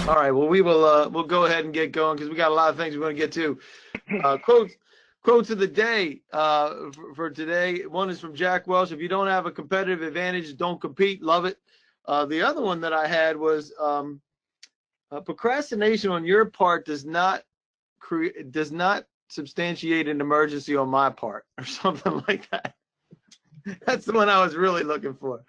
All right. Well, we'll go ahead and get going because we got a lot of things we want to get to. Quotes of the day for today. One is from Jack Welch. If you don't have a competitive advantage, don't compete. Love it. The other one that I had was procrastination on your part does not substantiate an emergency on my part, or something like that. That's the one I was really looking for.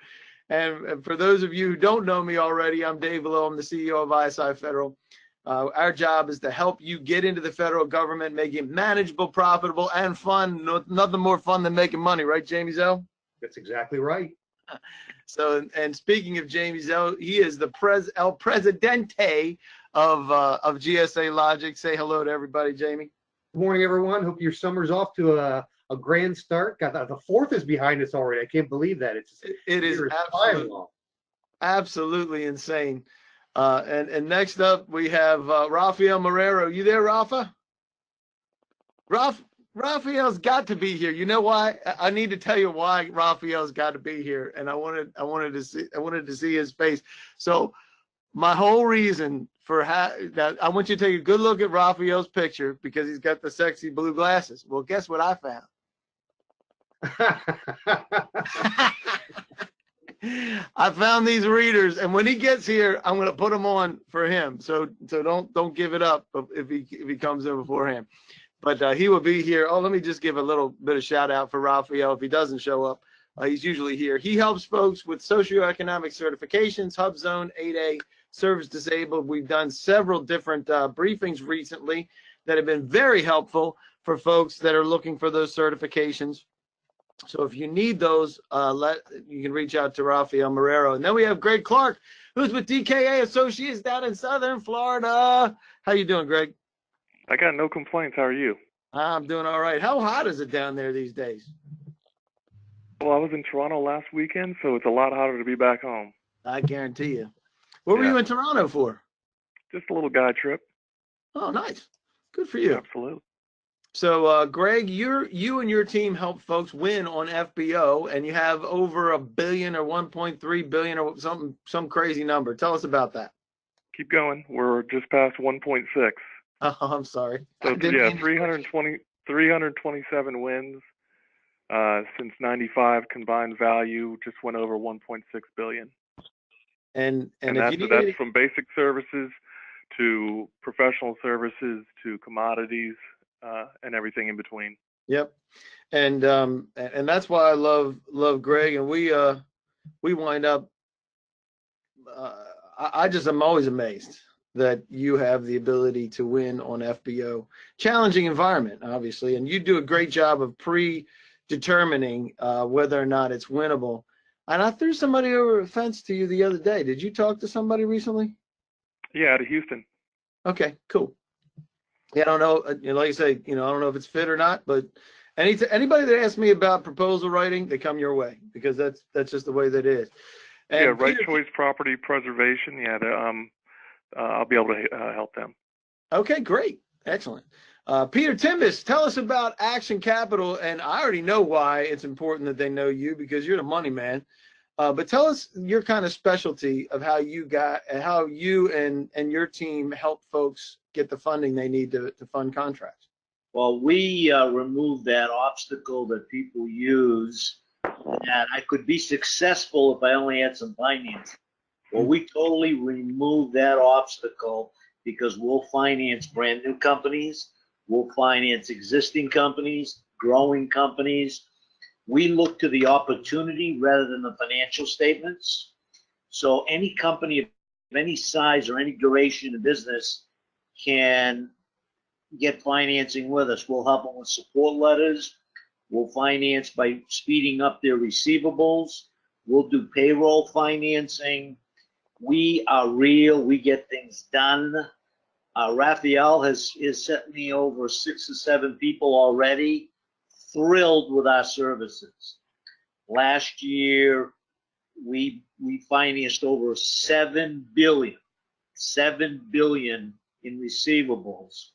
And for those of you who don't know me already, I'm Dave Below. I'm the CEO of ISI Federal. Our job is to help you get into the federal government, make it manageable, profitable, and fun. Nothing more fun than making money, right, Jamie Zell? That's exactly right. So, and speaking of Jamie Zell, he is the El Presidente of GSA Logic. Say hello to everybody, Jamie. Good morning, everyone. Hope your summer's off to a grand start. God, the 4th is behind us already. I can't believe that. It is absolutely insane. And next up we have Rafael Marrero. You there, Rafa? Rafael's got to be here. You know why? I need to tell you why Rafael's got to be here. And I wanted to see his face. So my whole reason for that, I want you to take a good look at Rafael's picture because he's got the sexy blue glasses. Well, guess what I found? I found these readers, and when he gets here, I'm going to put them on for him. So don't give it up if he comes in beforehand. But he will be here. Oh, let me just give a little bit of shout out for Rafael. If he doesn't show up, he's usually here. He helps folks with socioeconomic certifications, HubZone 8A, service disabled. We've done several different briefings recently that have been very helpful for folks that are looking for those certifications. So if you need those, you can reach out to Rafael Marrero. And then we have Greg Clark, who's with DKA Associates down in Southern Florida. How you doing, Greg? I got no complaints. How are you? I'm doing all right. How hot is it down there these days? Well, I was in Toronto last weekend, so it's a lot hotter to be back home. I guarantee you. What were you in Toronto for? Just a little guy trip. Oh, nice. Good for you. Absolutely. So, Greg, you and your team help folks win on FBO, and you have over $1 billion or 1.3 billion or some crazy number. Tell us about that. Keep going. We're just past 1.6. Oh, I'm sorry. So yeah, 327 wins since '95. Combined value just went over 1.6 billion. And that's from basic services to professional services to commodities. And everything in between. Yep, and that's why I love Greg, and we wind up. I'm always amazed that you have the ability to win on FBO, challenging environment, obviously, and you do a great job of predetermining whether or not it's winnable. And I threw somebody over a fence to you the other day. Did you talk to somebody recently? Yeah, out of Houston. Okay, cool. Yeah, I don't know. Like I say, I don't know if it's fit or not, but anybody that asks me about proposal writing, they come your way because that's just the way that it is. And yeah, right choice property preservation. Yeah, I'll be able to help them. Okay, great, excellent. Peter Timbus, tell us about Action Capital, and I already know why it's important that they know you because you're the money man. But tell us your kind of specialty of how you and your team help folks get the funding they need to fund contracts. Well, we remove that obstacle that people use that I could be successful if I only had some finance. Well, we totally remove that obstacle because we'll finance brand new companies, we'll finance existing companies, growing companies. We look to the opportunity rather than the financial statements. So any company of any size or any duration of business can get financing with us. We'll help them with support letters. We'll finance by speeding up their receivables. We'll do payroll financing. We are real. We get things done. Raphael has sent me over 6 or 7 people already, thrilled with our services. Last year, we financed over $7 billion in receivables.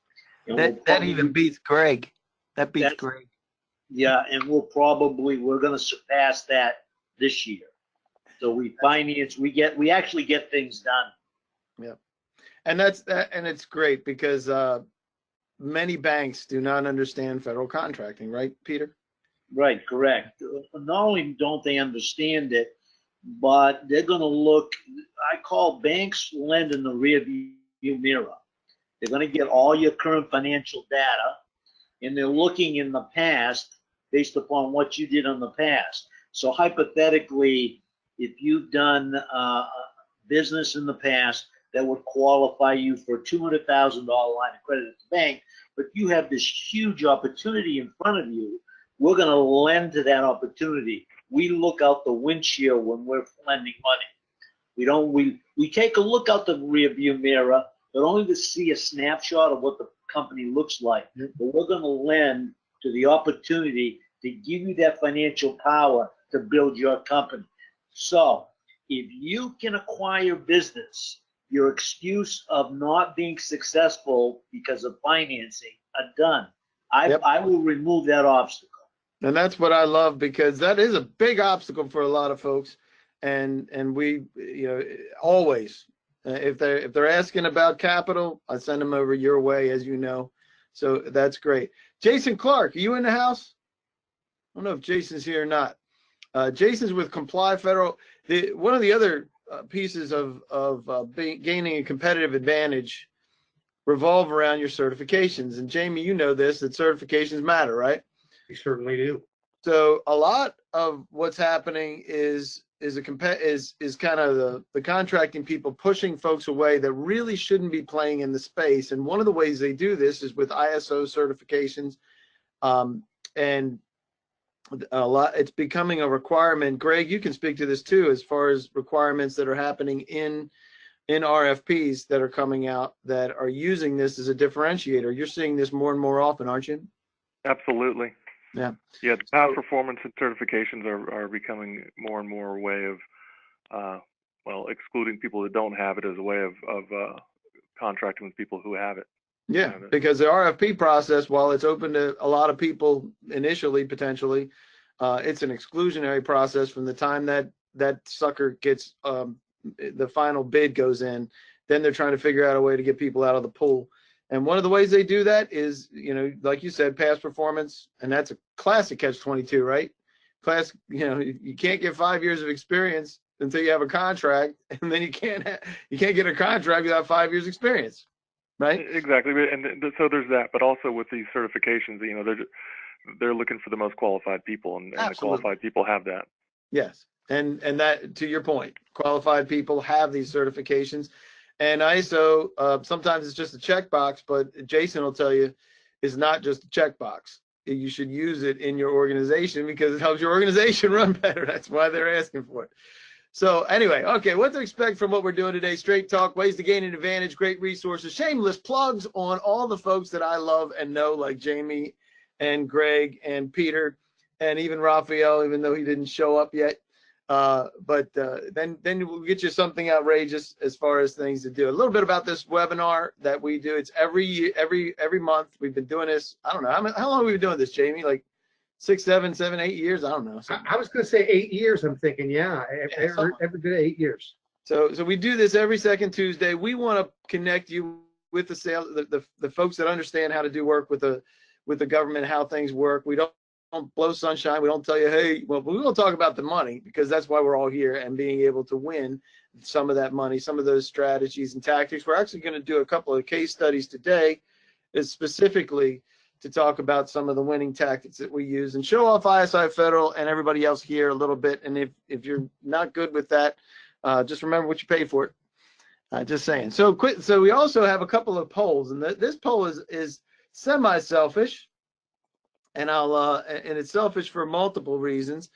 And that even beats Greg. That beats Greg. Yeah, and we're going to surpass that this year. So we finance, we actually get things done. Yep. And and it's great because many banks do not understand federal contracting, right, Peter? Right, correct. Not only don't they understand it, but they're going to look. I call banks lend in the rear view mirror. They're going to get all your current financial data, and they're looking in the past based upon what you did in the past. So hypothetically, if you've done business in the past that would qualify you for a $200,000 line of credit at the bank, but you have this huge opportunity in front of you, we're going to lend to that opportunity. We look out the windshield when we're lending money. We take a look out the rear view mirror, but only to see a snapshot of what the company looks like. But we're going to lend to the opportunity to give you that financial power to build your company. So if you can acquire business, your excuse of not being successful because of financing are done. I will remove that obstacle. And that's what I love, because that is a big obstacle for a lot of folks. And we, always, if they're asking about capital, I send them over your way, as you know. So that's great. Jason Clark, are you in the house? I don't know if Jason's here or not. Jason's with Comply Federal. One of the other pieces of gaining a competitive advantage revolve around your certifications. And Jamie, you know this, that certifications matter, right? We certainly do. So a lot of what's happening is kind of the contracting people pushing folks away that really shouldn't be playing in the space. And one of the ways they do this is with ISO certifications, and a lot. It's becoming a requirement. Greg, you can speak to this too, as far as requirements that are happening in RFPs that are coming out that are using this as a differentiator. You're seeing this more and more often, aren't you? Absolutely. Yeah. Yeah, the past performance and certifications are becoming more and more a way of, excluding people that don't have it as a way of contracting with people who have it. Yeah, because the RFP process, while it's open to a lot of people initially, potentially, it's an exclusionary process from the time that sucker gets the final bid goes in. Then they're trying to figure out a way to get people out of the pool. And one of the ways they do that is, like you said, past performance, and that's a classic catch-22, right? You can't get 5 years of experience until you have a contract, and then you can't get a contract without 5 years experience, right? Exactly, and so there's that. But also with these certifications, they're looking for the most qualified people, and the qualified people have that. Yes, and that, to your point, qualified people have these certifications. And ISO, sometimes it's just a checkbox, but Jason will tell you, it's not just a checkbox. You should use it in your organization because it helps your organization run better. That's why they're asking for it. So anyway, okay, what to expect from what we're doing today? Straight talk, ways to gain an advantage, great resources, shameless plugs on all the folks that I love and know, like Jamie and Greg and Peter and even Raphael, even though he didn't show up yet. Then we'll get you something outrageous as far as things to do. A little bit about this webinar that we do. It's every month. We've been doing this. I don't know how long have we been doing this, Jamie? Like 6, 7, 8 years. I don't know. I was going to say 8 years. I'm thinking, every bit of 8 years. So we do this every second Tuesday. We want to connect you with the folks that understand how to do work with the government, how things work. We don't blow sunshine. We don't tell you, hey, well, we will talk about the money, because that's why we're all here, and being able to win some of that money, some of those strategies and tactics. We're actually going to do a couple of case studies today, is specifically to talk about some of the winning tactics that we use and show off ISI Federal and everybody else here a little bit. And if you're not good with that, just remember what you pay for it. Just saying. So we also have a couple of polls, and this poll is semi-selfish. And and it's selfish for multiple reasons.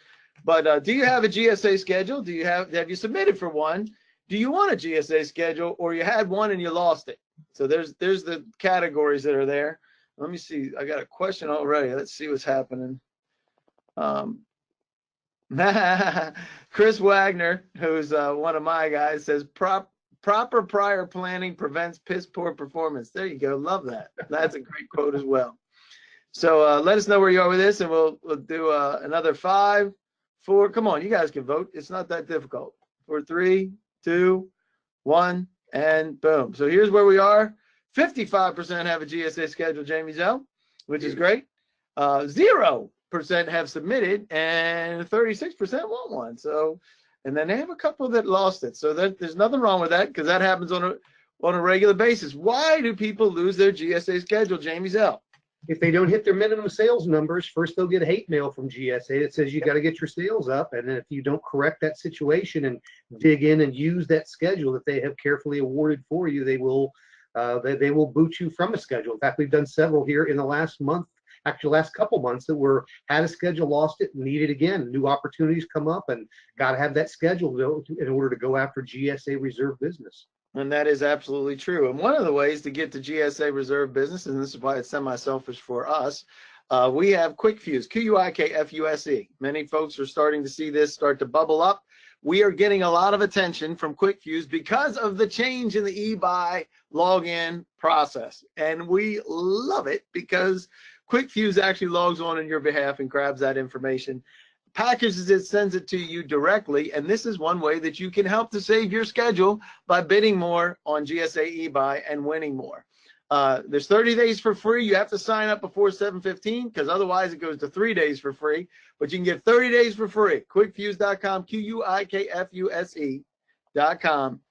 But do you have a GSA schedule? Have you submitted for one? Do you want a GSA schedule, or you had one and you lost it? So there's the categories that are there. Let me see. I got a question already. Let's see what's happening. Chris Wagner, who's one of my guys, says proper prior planning prevents piss poor performance. There you go. Love that. That's a great quote as well. So let us know where you are with this, and we'll do another 5, 4. Come on, you guys can vote. It's not that difficult. 4, 3, 2, 1, and boom. So here's where we are. 55% have a GSA schedule, Jamie Zell, which is great. 0% have submitted, and 36% want one. So, and then they have a couple that lost it. So there's nothing wrong with that, because that happens on a regular basis. Why do people lose their GSA schedule, Jamie Zell? If they don't hit their minimum sales numbers, first they'll get hate mail from GSA that says you got to get your sales up. And then if you don't correct that situation and dig in and use that schedule that they have carefully awarded for you, they will boot you from a schedule. In fact, we've done several here in the last month, actually last couple months, that had a schedule, lost it, need it again. New opportunities come up, and got to have that schedule in order to go after GSA reserve business. And that is absolutely true. And one of the ways to get to GSA reserve business, and this is why it's semi-selfish for us, we have QuickFuse, QUIKFUSE. Many folks are starting to see this start to bubble up. We are getting a lot of attention from QuickFuse because of the change in the e-buy login process. And we love it because QuickFuse actually logs on your behalf and grabs that information, packages it, sends it to you directly, and this is one way that you can help to save your schedule by bidding more on GSA eBuy and winning more. There's 30 days for free. You have to sign up before 7/15, because otherwise it goes to 3 days for free, but you can get 30 days for free. QuickFuse.com, QUIKFUSE.com,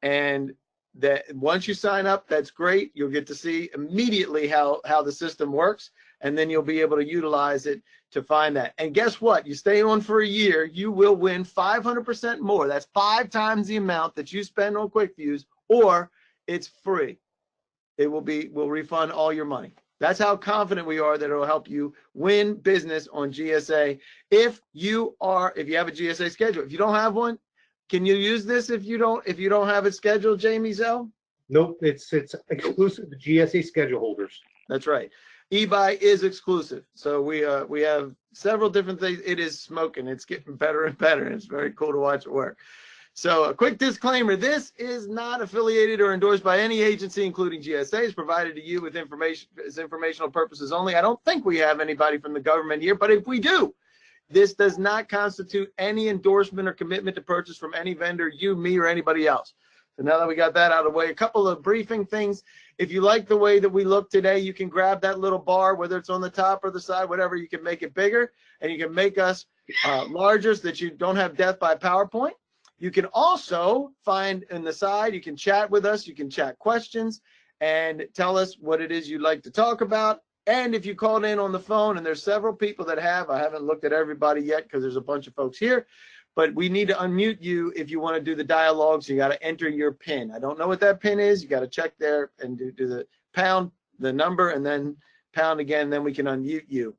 and that once you sign up, that's great. You'll get to see immediately how the system works, and then you'll be able to utilize it to find that. And guess what? You stay on for a year, you will win 500% more. That's 5 times the amount that you spend on QuickFuse, or it's free. We'll refund all your money. That's how confident we are that it'll help you win business on GSA. If you have a GSA schedule, if you don't have one, can you use this if you don't have it scheduled, Jamie Zell? Nope, it's exclusive to GSA schedule holders. That's right. eBuy is exclusive. So we have several different things. It is smoking. It's getting better and better. It's very cool to watch it work. So a quick disclaimer, this is not affiliated or endorsed by any agency, including GSA. It's provided to you with informational purposes only. I don't think we have anybody from the government here, but if we do, this does not constitute any endorsement or commitment to purchase from any vendor, you, me, or anybody else. So now that we got that out of the way, a couple of briefing things. If you like the way that we look today, you can grab that little bar, whether it's on the top or the side, whatever, you can make it bigger, and you can make us larger so that you don't have death by PowerPoint. You can also find in the side, you can chat with us, you can chat questions and tell us what it is you'd like to talk about. And if you called in on the phone, and there's several people that have, I haven't looked at everybody yet because there's a bunch of folks here, but we need to unmute you if you want to do the dialogue. So you got to enter your PIN. I don't know what that PIN is. You got to check there and do the pound, the number, and then pound again, then we can unmute you.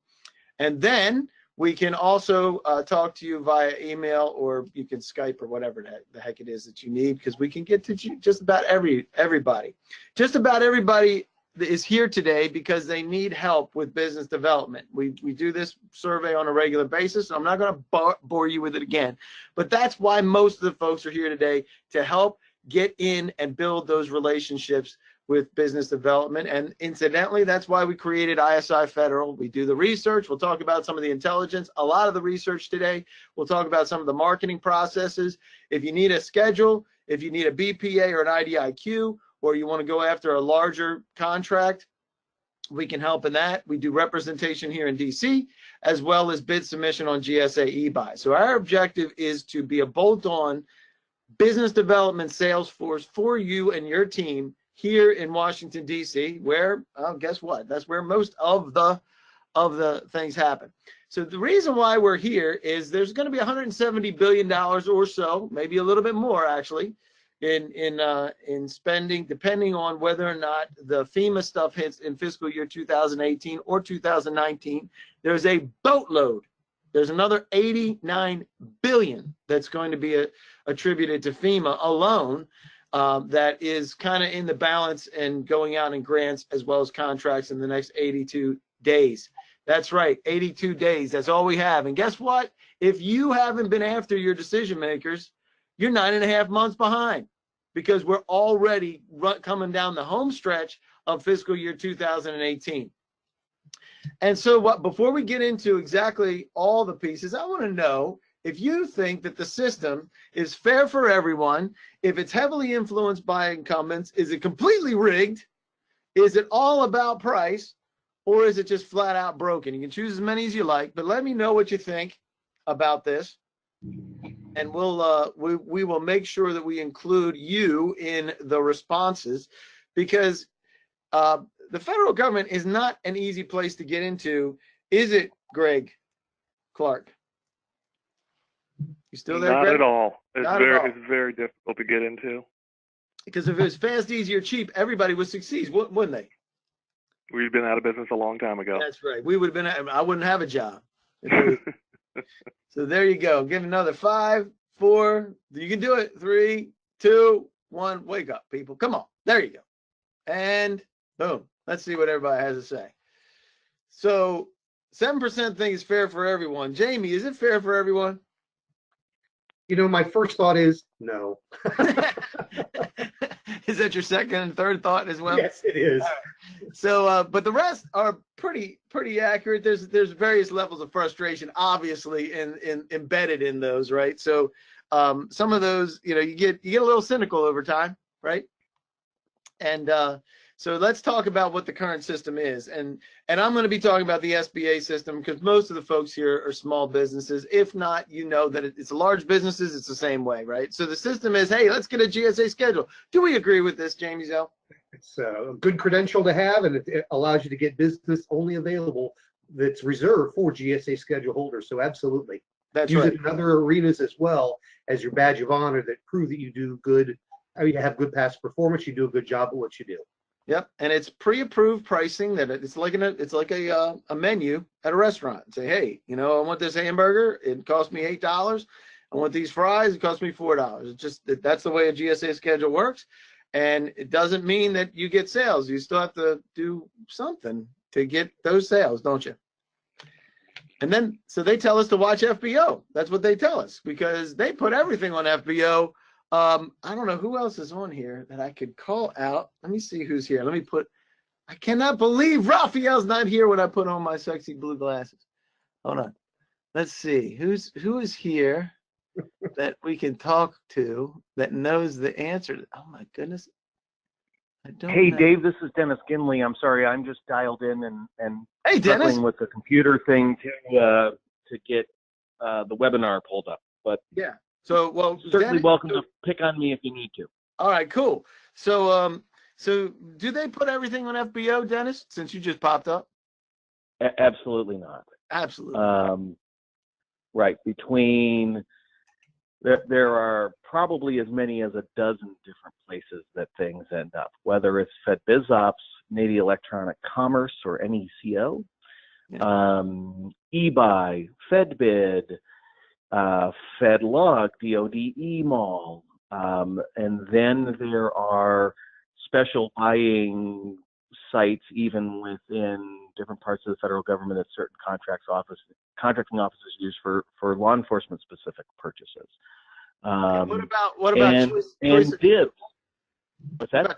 And then we can also talk to you via email, or you can Skype or whatever the heck it is that you need, because we can get to just about everybody. Just about everybody is here today because they need help with business development. We do this survey on a regular basis. So I'm not going to bore you with it again, but that's why most of the folks are here today, to help get in and build those relationships with business development. And incidentally, that's why we created ISI Federal. We do the research. We'll talk about some of the intelligence, a lot of the research today. We'll talk about some of the marketing processes. If you need a schedule, if you need a BPA or an IDIQ, or you want to go after a larger contract, we can help in that. We do representation here in DC, as well as bid submission on GSA eBuy. So our objective is to be a bolt-on business development sales force for you and your team here in Washington, DC, where, guess what? That's where most of the things happen. So the reason why we're here is there's going to be $170 billion or so, maybe a little bit more actually, in spending, depending on whether or not the FEMA stuff hits in fiscal year 2018 or 2019. There's a boatload. There's another $89 billion that's going to be attributed to FEMA alone. That is kind of in the balance and going out in grants as well as contracts in the next 82 days. That's right, 82 days. That's all we have. And guess what? If you haven't been after your decision makers, you're 9.5 months behind, because we're already coming down the home stretch of fiscal year 2018. And so before we get into exactly all the pieces, I want to know, if you think that the system is fair for everyone, if it's heavily influenced by incumbents, is it completely rigged? Is it all about price? Or is it just flat out broken? You can choose as many as you like, but let me know what you think about this. And we will make sure that we include you in the responses, because the federal government is not an easy place to get into, is it, Greg Clark? You still there, Not Greg? at all. It's Not very at all. it's very difficult to get into. Because if it was fast, easy, or cheap, everybody would succeed, wouldn't they? We've been out of business a long time ago. That's right. We would have been. I wouldn't have a job. So there you go. Give another 5, 4. You can do it. 3, 2, 1. Wake up, people. Come on. There you go. And boom. Let's see what everybody has to say. So 7% think it's fair for everyone. Jamie, is it fair for everyone? You know, my first thought is no. Is that your second and third thought as well? Yes, it is. So, but the rest are pretty accurate. There's various levels of frustration, obviously, embedded in those, right? So, some of those, you get a little cynical over time, right? And so let's talk about what the current system is. And I'm going to be talking about the SBA system because most of the folks here are small businesses. If not, that it's large businesses, it's the same way, right? So the system is, hey, let's get a GSA schedule. Do we agree with this, Jamie Zell? It's a good credential to have, and it allows you to get business only available that's reserved for GSA schedule holders. So absolutely. That's Use right. it in other arenas as well as your badge of honor that prove that you do good. You have good past performance. You do a good job at what you do. Yep, and it's pre-approved pricing. That it's like a menu at a restaurant. Say, hey, I want this hamburger. It cost me $8. I want these fries. It cost me $4. It's just that's the way a GSA schedule works, and it doesn't mean that you get sales. You still have to do something to get those sales, don't you? And then so they tell us to watch FBO. That's what they tell us because they put everything on FBO. I don't know who else is on here that I could call out. Let me see who's here. I cannot believe Raphael's not here when I put on my sexy blue glasses. Hold on. Let's see. Who is here that we can talk to that knows the answer? Oh my goodness. I don't know. Dave, this is Dennis Ginley. I'm sorry, I'm just dialed in and hey, Dennis, struggling with the computer thing to get the webinar pulled up. But yeah. So, well, certainly Dennis, welcome to pick on me if you need to. All right, cool. So, so do they put everything on FBO, Dennis? Since you just popped up. Absolutely not. Absolutely. Right. There are probably as many as a dozen different places that things end up, whether it's FedBizOps, Navy Electronic Commerce, or NECO, eBuy, FedBid, FedLog, DoD eMall, and then there are special buying sites even within different parts of the federal government that certain contracting offices use for law enforcement specific purchases. What about choice dibs? What's that?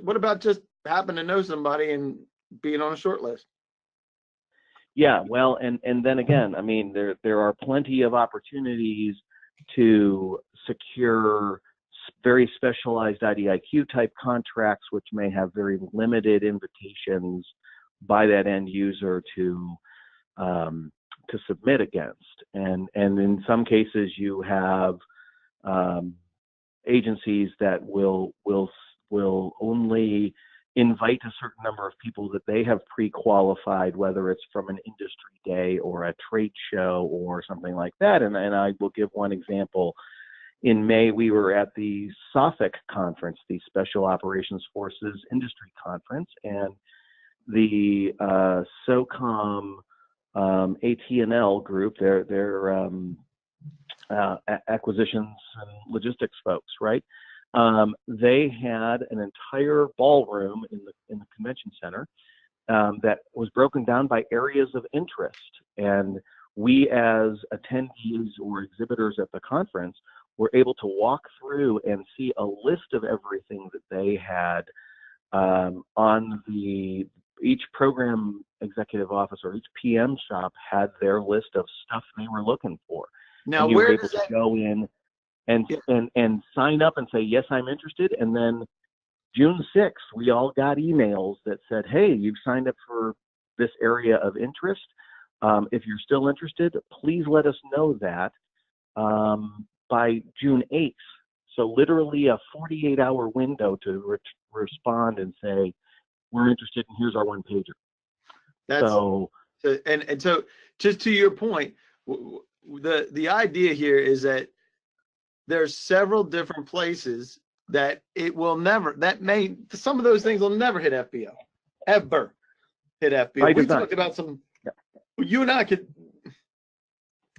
What about just happen to know somebody and being on a short list? Yeah, well, and then again, I mean, there are plenty of opportunities to secure very specialized IDIQ type contracts, which may have very limited invitations by that end user to submit against, and in some cases you have agencies that will only invite a certain number of people that they have pre-qualified, whether it's from an industry day or a trade show or something like that. And I will give one example. In May, we were at the SOFIC conference, the Special Operations Forces Industry Conference, and the SOCOM AT&L group, their acquisitions and logistics folks, right? They had an entire ballroom in the convention center that was broken down by areas of interest. And we as attendees or exhibitors at the conference were able to walk through and see a list of everything that they had on each program executive office or each PM shop had their list of stuff they were looking for. Now, and you were where able does to that go in and Yeah. and sign up and say, yes, I'm interested. And then June 6th, we all got emails that said, hey, you've signed up for this area of interest. If you're still interested, please let us know that by June 8th. So literally a 48-hour window to respond and say, we're interested, and here's our one pager. That's So and so just to your point, the idea here is that there's several different places that it will never, some of those things will never hit FBO, ever hit FBO. We talked about some, you and I could,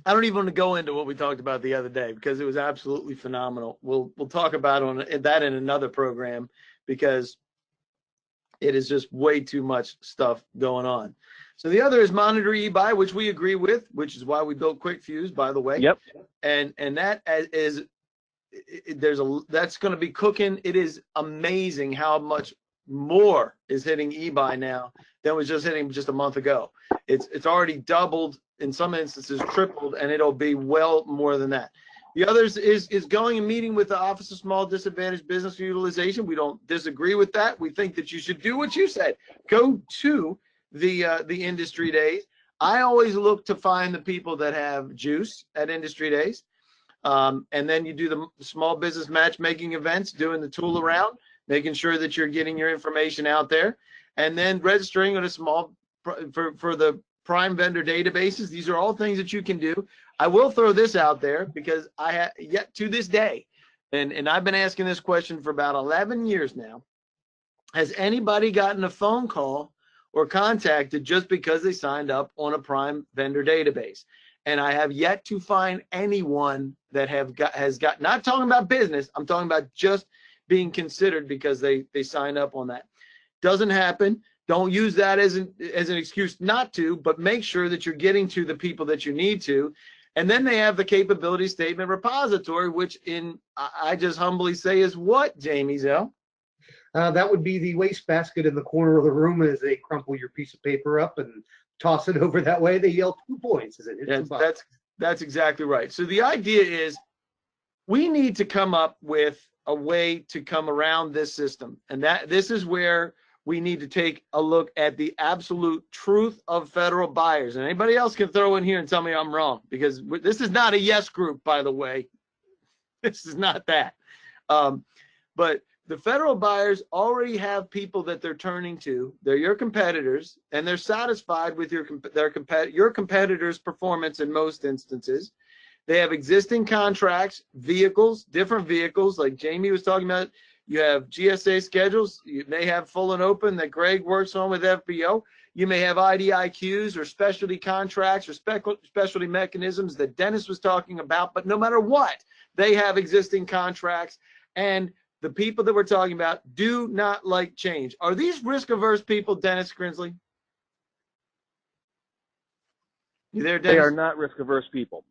I don't even want to go into what we talked about the other day because it was absolutely phenomenal. We'll talk about that in another program because it is just way too much stuff going on. So the other is monitor e-buy, which we agree with, which is why we built Quick Fuse, by the way. Yep. And that is that's going to be cooking. It is amazing how much more is hitting e-buy now than was just hitting just a month ago. It's already doubled, in some instances tripled, and it'll be well more than that. The others is going and meeting with the Office of Small Disadvantaged Business Utilization. We don't disagree with that. We think that you should do what you said. Go to the industry days. I always look to find the people that have juice at industry days. And then you do the small business matchmaking events, doing the tool around, making sure that you're getting your information out there, and then registering on a small for the prime vendor databases. These are all things that you can do. I will throw this out there because I have yet to this day, and I've been asking this question for about 11 years now. Has anybody gotten a phone call or contacted just because they signed up on a prime vendor database? And I have yet to find anyone that has got, not talking about business, I'm talking about just being considered because they signed up on that. Doesn't happen. Don't use that as an excuse not to, but make sure that you're getting to the people that you need to. And then they have the capability statement repository, which I just humbly say is what, Jamie Zell? That would be the wastebasket in the corner of the room as they crumple your piece of paper up and toss it over that way. They yell 2 points as it hits the box. That's exactly right. So the idea is we need to come up with a way to come around this system. And this is where we need to take a look at the absolute truth of federal buyers. And anybody else can throw in here and tell me I'm wrong, because this is not a yes group, by the way. This is not that. But the federal buyers already have people that they're turning to. They're your competitors, and they're satisfied with your competitors' performance in most instances. They have existing contracts, vehicles, different vehicles, like Jamie was talking about. You have GSA schedules. You may have full and open that Greg works on with FBO. You may have IDIQs or specialty contracts or specialty mechanisms that Dennis was talking about. But no matter what, they have existing contracts. And the people that we're talking about do not like change. Are these risk-averse people, Dennis Grinsley? You there, Dennis? They are not risk-averse people.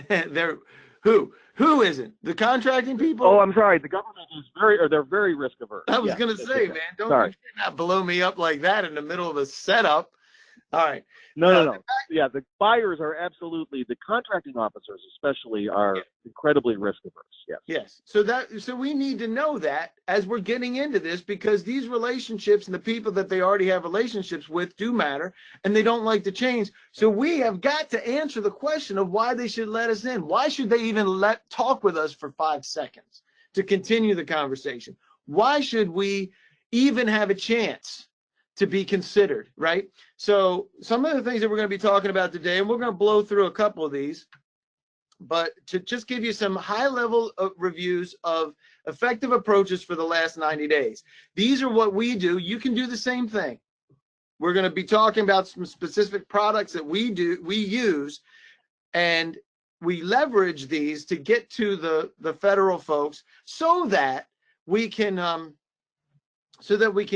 They're who isn't? The contracting people? Oh, I'm sorry. The government is they're very risk averse. I was going to say, man, don't not blow me up like that in the middle of a setup. All right. No. Yeah, the buyers are absolutely, the contracting officers especially are incredibly risk averse. Yes. Yes. So we need to know that as we're getting into this, because these relationships and the people that they already have relationships with do matter, and they don't like to change. So we have got to answer the question of why they should let us in. Why should they even talk with us for 5 seconds to continue the conversation? Why should we even have a chance to be considered, right? So some of the things that we're going to be talking about today, and we're going to blow through a couple of these, but to just give you some high-level reviews of effective approaches for the last 90 days. These are what we do. You can do the same thing. We're going to be talking about some specific products that we use, and we leverage these to get to the federal folks so that we can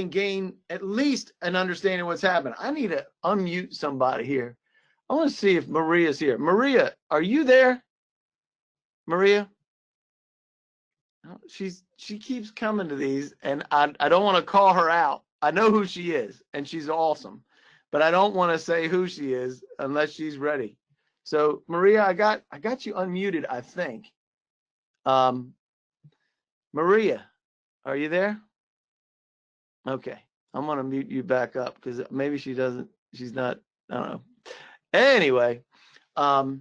gain at least an understanding of what's happening. I need to unmute somebody here. I want to see if Maria's here. Maria, are you there? Maria? She keeps coming to these, and I don't want to call her out. I know who she is, and she's awesome, but I don't want to say who she is unless she's ready. So Maria, I got you unmuted, I think. Maria, are you there? Okay, I'm gonna mute you back up because maybe she's not, I don't know. Anyway, let's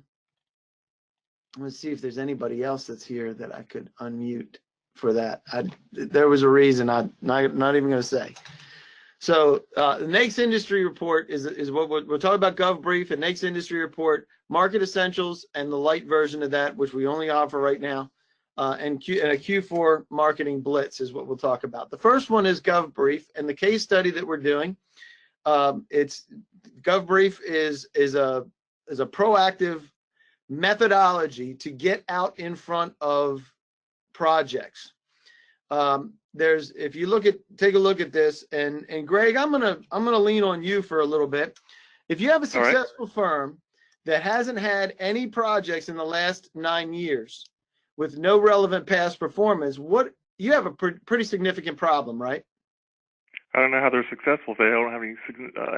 see if there's anybody else that's here that I could unmute for that. There was a reason I'm not even gonna say. So the NAICS industry report is what we're talking about. GovBrief and NAICS industry report, market essentials, and the light version of that, which we only offer right now, and a Q4 marketing blitz is what we'll talk about. The first one is GovBrief, and the case study that we're doing. It's GovBrief is a proactive methodology to get out in front of projects. If you take a look at this, and Greg, I'm gonna lean on you for a little bit. If you have a successful firm that hasn't had any projects in the last 9 years with no relevant past performance, you have a pretty significant problem, right? I don't know how they're successful if they don't have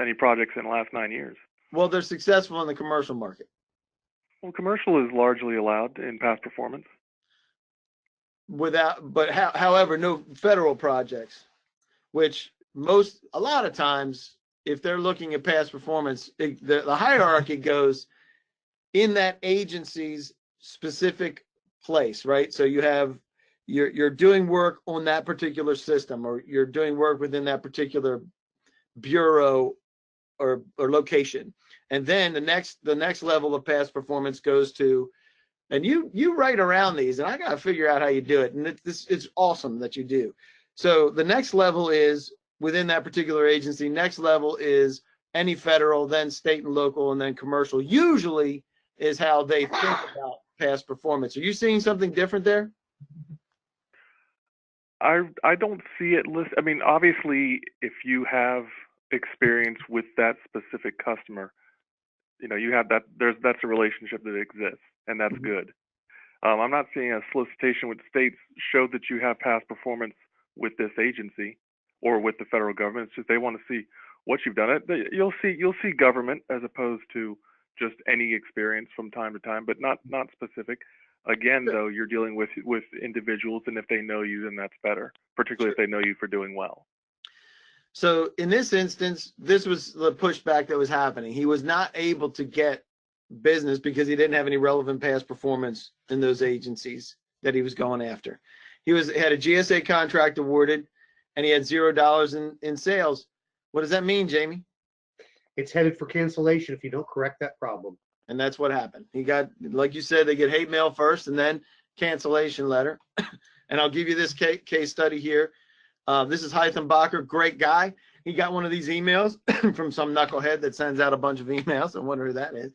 any projects in the last 9 years. Well, they're successful in the commercial market. Well, commercial is largely allowed in past performance. However, no federal projects, which a lot of times, if they're looking at past performance, the hierarchy goes in that agency's specific place, right? So you're doing work on that particular system, or you're doing work within that particular bureau or location, and then the next level of past performance goes to. And you write around these, and I got to figure out how you do it. And it's awesome that you do. So the next level is within that particular agency. Next level is any federal, then state and local, and then commercial. Usually is how they think about past performance. Are you seeing something different there? I don't see it listed. I mean, obviously, if you have experience with that specific customer, you have that. That's a relationship that exists, and that's good. I'm not seeing a solicitation with states show that you have past performance with this agency or with the federal government. It's just they want to see what you've done. You'll see government as opposed to just any experience from time to time, but not specific. Again, though, you're dealing with individuals, and if they know you, then that's better, particularly if they know you for doing well. So in this instance, this was the pushback that was happening. He was not able to get business because he didn't have any relevant past performance in those agencies that he was going after. He had a GSA contract awarded, and he had $0 in sales. What does that mean, Jamie? It's headed for cancellation if you don't correct that problem. And that's what happened. He got, like you said, they get hate mail first and then cancellation letter. And I'll give you this case study here. This is Hytham Bacher, great guy. He got one of these emails from some knucklehead that sends out a bunch of emails. I wonder who that is.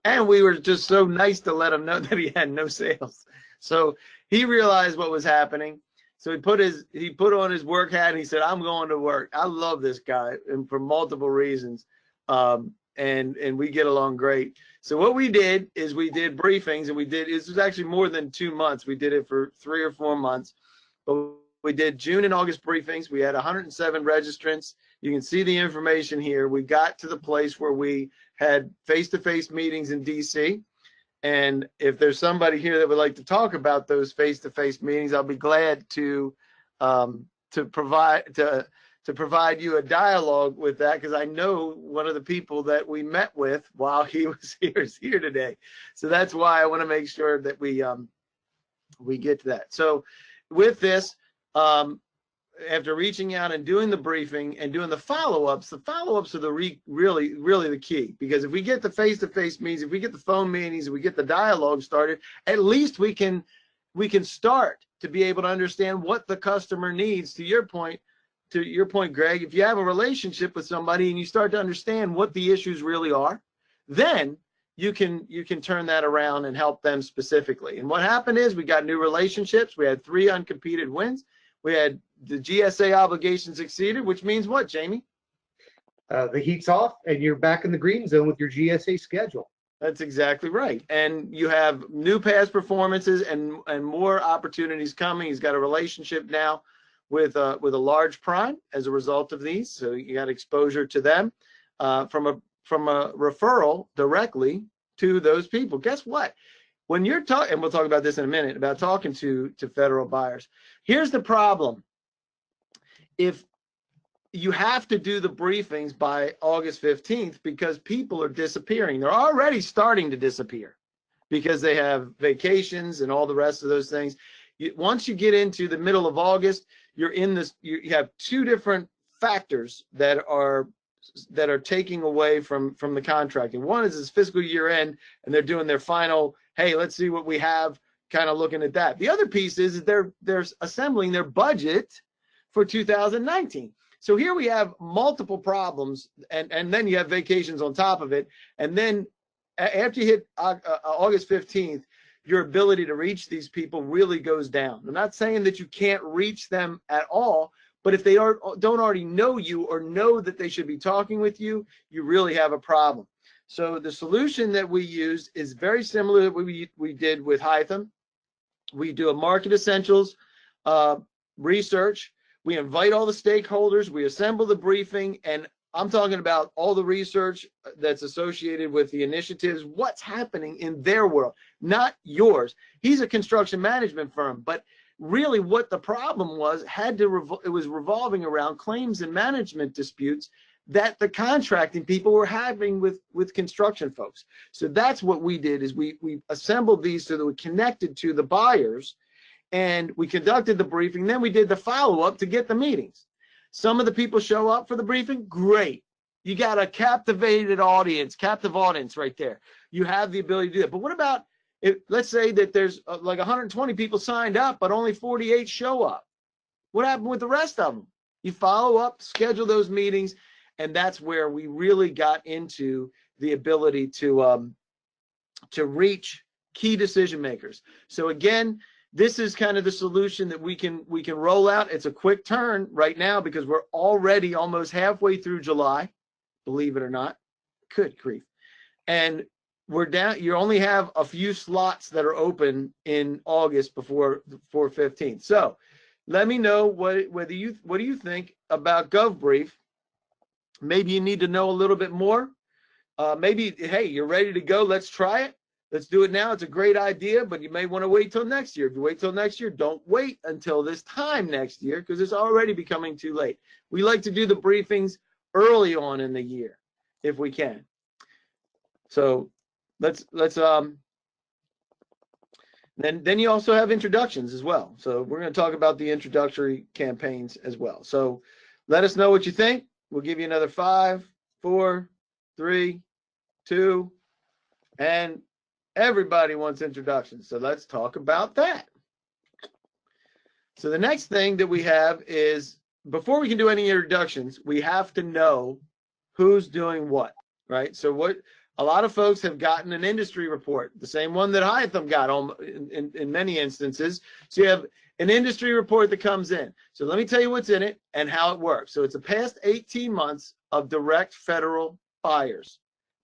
And we were just so nice to let him know that he had no sales. So he realized what was happening. So he put on his work hat and he said, I'm going to work. I love this guy, and for multiple reasons. And we get along great. So what we did is we did briefings, and it was actually more than 2 months. We did it for 3 or 4 months. But we did June and August briefings. We had 107 registrants. You can see the information here. We got to the place where we had face-to-face meetings in DC. And if there's somebody here that would like to talk about those face-to-face meetings, I'll be glad to provide you a dialogue with that, because I know one of the people that we met with while he was here is here today. So that's why I want to make sure that we get to that. So with this, after reaching out and doing the briefing and doing the follow-ups are the really the key, because if we get the face-to-face meetings, if we get the phone meetings, if we get the dialogue started, at least we can start to be able to understand what the customer needs. To your point, Greg, if you have a relationship with somebody and you start to understand what the issues really are, then you can turn that around and help them specifically. And what happened is we got new relationships. We had 3 uncompeted wins. We had the GSA obligations exceeded, which means what, Jamie? The heat's off and you're back in the green zone with your GSA schedule. That's exactly right. And you have new past performances and more opportunities coming. He's got a relationship now with a large prime as a result of these. So you got exposure to them from a referral directly to those people. Guess what? When you're talking, and we'll talk about this in a minute, about talking to federal buyers, here's the problem. If you have to do the briefings by August 15th because people are disappearing. They're already starting to disappear because they have vacations and all the rest of those things. Once you get into the middle of August, you're in this, you have two different factors that are taking away from the contracting. One is this fiscal year end, and they're doing their final, hey, let's see what we have, kind of looking at that. The other piece is they're assembling their budget for 2019. So here we have multiple problems, and then you have vacations on top of it. And then after you hit August 15th, your ability to reach these people really goes down. I'm not saying that you can't reach them at all, but if they don't already know you or know that they should be talking with you, you really have a problem. So the solution that we used is very similar to what we did with Hytham. We do a market essentials research. We invite all the stakeholders, we assemble the briefing, and I'm talking about all the research that's associated with the initiatives, what's happening in their world, not yours. He's a construction management firm, but really what the problem was, it was revolving around claims and management disputes that the contracting people were having with construction folks. So that's what we did, is we assembled these so that we connected to the buyers, and we conducted the briefing. Then we did the follow-up to get the meetings. Some of the people show up for the briefing, great. You got a captive audience right there. You have the ability to do that. But what about, let's say that there's like 120 people signed up, but only 48 show up. What happened with the rest of them? You follow up, schedule those meetings, and that's where we really got into the ability to reach key decision makers. So again, this is kind of the solution that we can roll out. It's a quick turn right now because we're already almost halfway through July, believe it or not. Good grief. And we're down, you only have a few slots that are open in August before 15th. So let me know what do you think about GovBrief? Maybe you need to know a little bit more. Maybe, hey, you're ready to go. Let's try it. Let's do it now. It's a great idea, but you may want to wait till next year. If you wait till next year, don't wait until this time next year because it's already becoming too late. We like to do the briefings early on in the year if we can. So let's then you also have introductions as well. So we're going to talk about the introductory campaigns as well. So let us know what you think. We'll give you another 5, 4, 3, 2, and everybody wants introductions, so let's talk about that. So the next thing that we have is, before we can do any introductions, we have to know who's doing what, right? So what a lot of folks have gotten an industry report, the same one that Hytham got in many instances. So you have an industry report that comes in. So let me tell you what's in it and how it works. So it's the past 18 months of direct federal buyers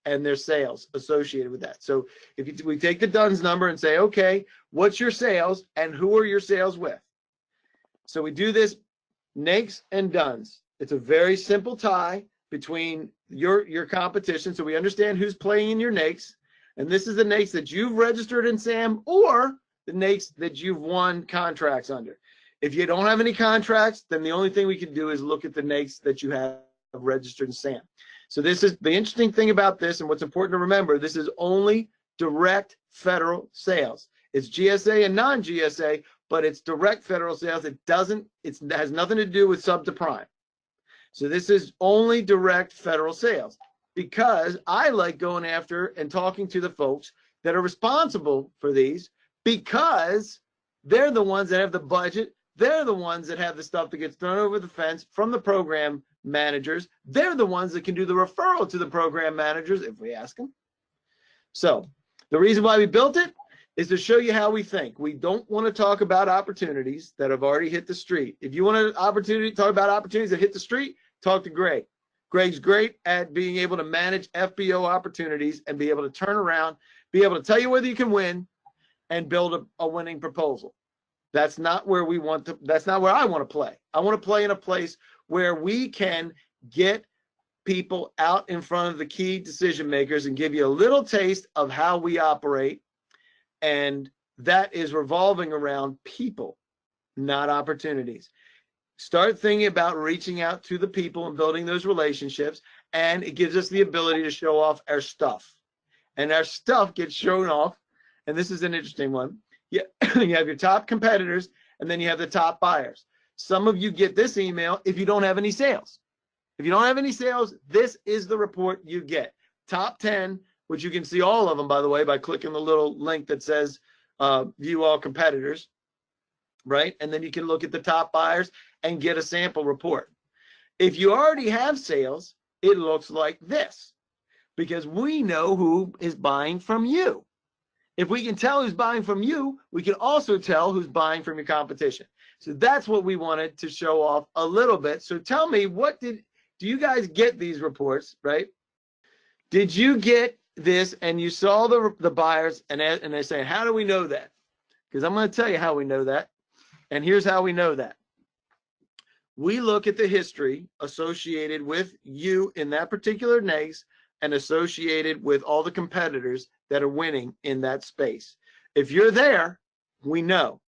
and their sales associated with that. So if we take the DUNS number and say, okay, what's your sales and who are your sales with? So we do this NAICS and DUNS. It's a very simple tie between your competition. So we understand who's playing in your NAICS, and this is the NAICS that you've registered in SAM or the NAICS that you've won contracts under. If you don't have any contracts, then the only thing we can do is look at the NAICS that you have registered in SAM. So this is the interesting thing about this, and what's important to remember, this is only direct federal sales. It's GSA and non-GSA, but it's direct federal sales. It has nothing to do with sub to prime. So this is only direct federal sales, because I like going after and talking to the folks that are responsible for these, because they're the ones that have the budget. They're the ones that have the stuff that gets thrown over the fence from the program managers. They're the ones that can do the referral to the program managers if we ask them. So the reason why we built it is to show you how we think. We don't want to talk about opportunities that have already hit the street. If you want an opportunity to talk about opportunities that hit the street, talk to Greg. Greg's great at being able to manage FBO opportunities and be able to turn around, be able to tell you whether you can win and build a winning proposal. That's not where we want to, that's not where I want to play. I want to play in a place where we can get people out in front of the key decision makers and give you a little taste of how we operate. And that is revolving around people, not opportunities. Start thinking about reaching out to the people and building those relationships. And it gives us the ability to show off our stuff. And our stuff gets shown off. And this is an interesting one. You have your top competitors, and then you have the top buyers. Some of you get this email if you don't have any sales. If you don't have any sales, this is the report you get. Top 10, which you can see all of them, by the way, by clicking the little link that says view all competitors, right? And then you can look at the top buyers and get a sample report. If you already have sales, it looks like this, because we know who is buying from you. If we can tell who's buying from you, we can also tell who's buying from your competition. So that's what we wanted to show off a little bit. So tell me, do you guys get these reports, right? Did you get this and you saw the buyers and they say, how do we know that? Because I'm going to tell you how we know that. And here's how we know that. We look at the history associated with you in that particular NAICS and associated with all the competitors that are winning in that space. If you're there, we know.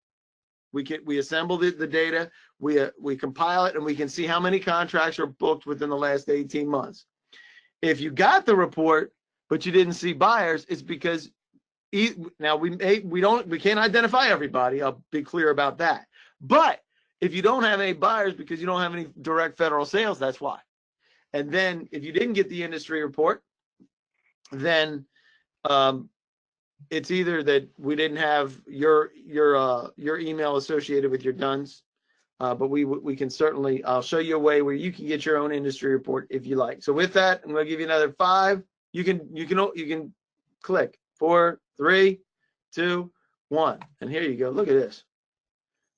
We assemble the data, we compile it, and we can see how many contracts are booked within the last 18 months. If you got the report but you didn't see buyers, it's because now we can't identify everybody. I'll be clear about that. But if you don't have any buyers because you don't have any direct federal sales, that's why. And then if you didn't get the industry report, then it's either that we didn't have your email associated with your DUNS, but we can certainly, I'll show you a way where you can get your own industry report if you like. So with that, I'm going to give you another 5. You can click 4, 3, 2, 1, and here you go. Look at this.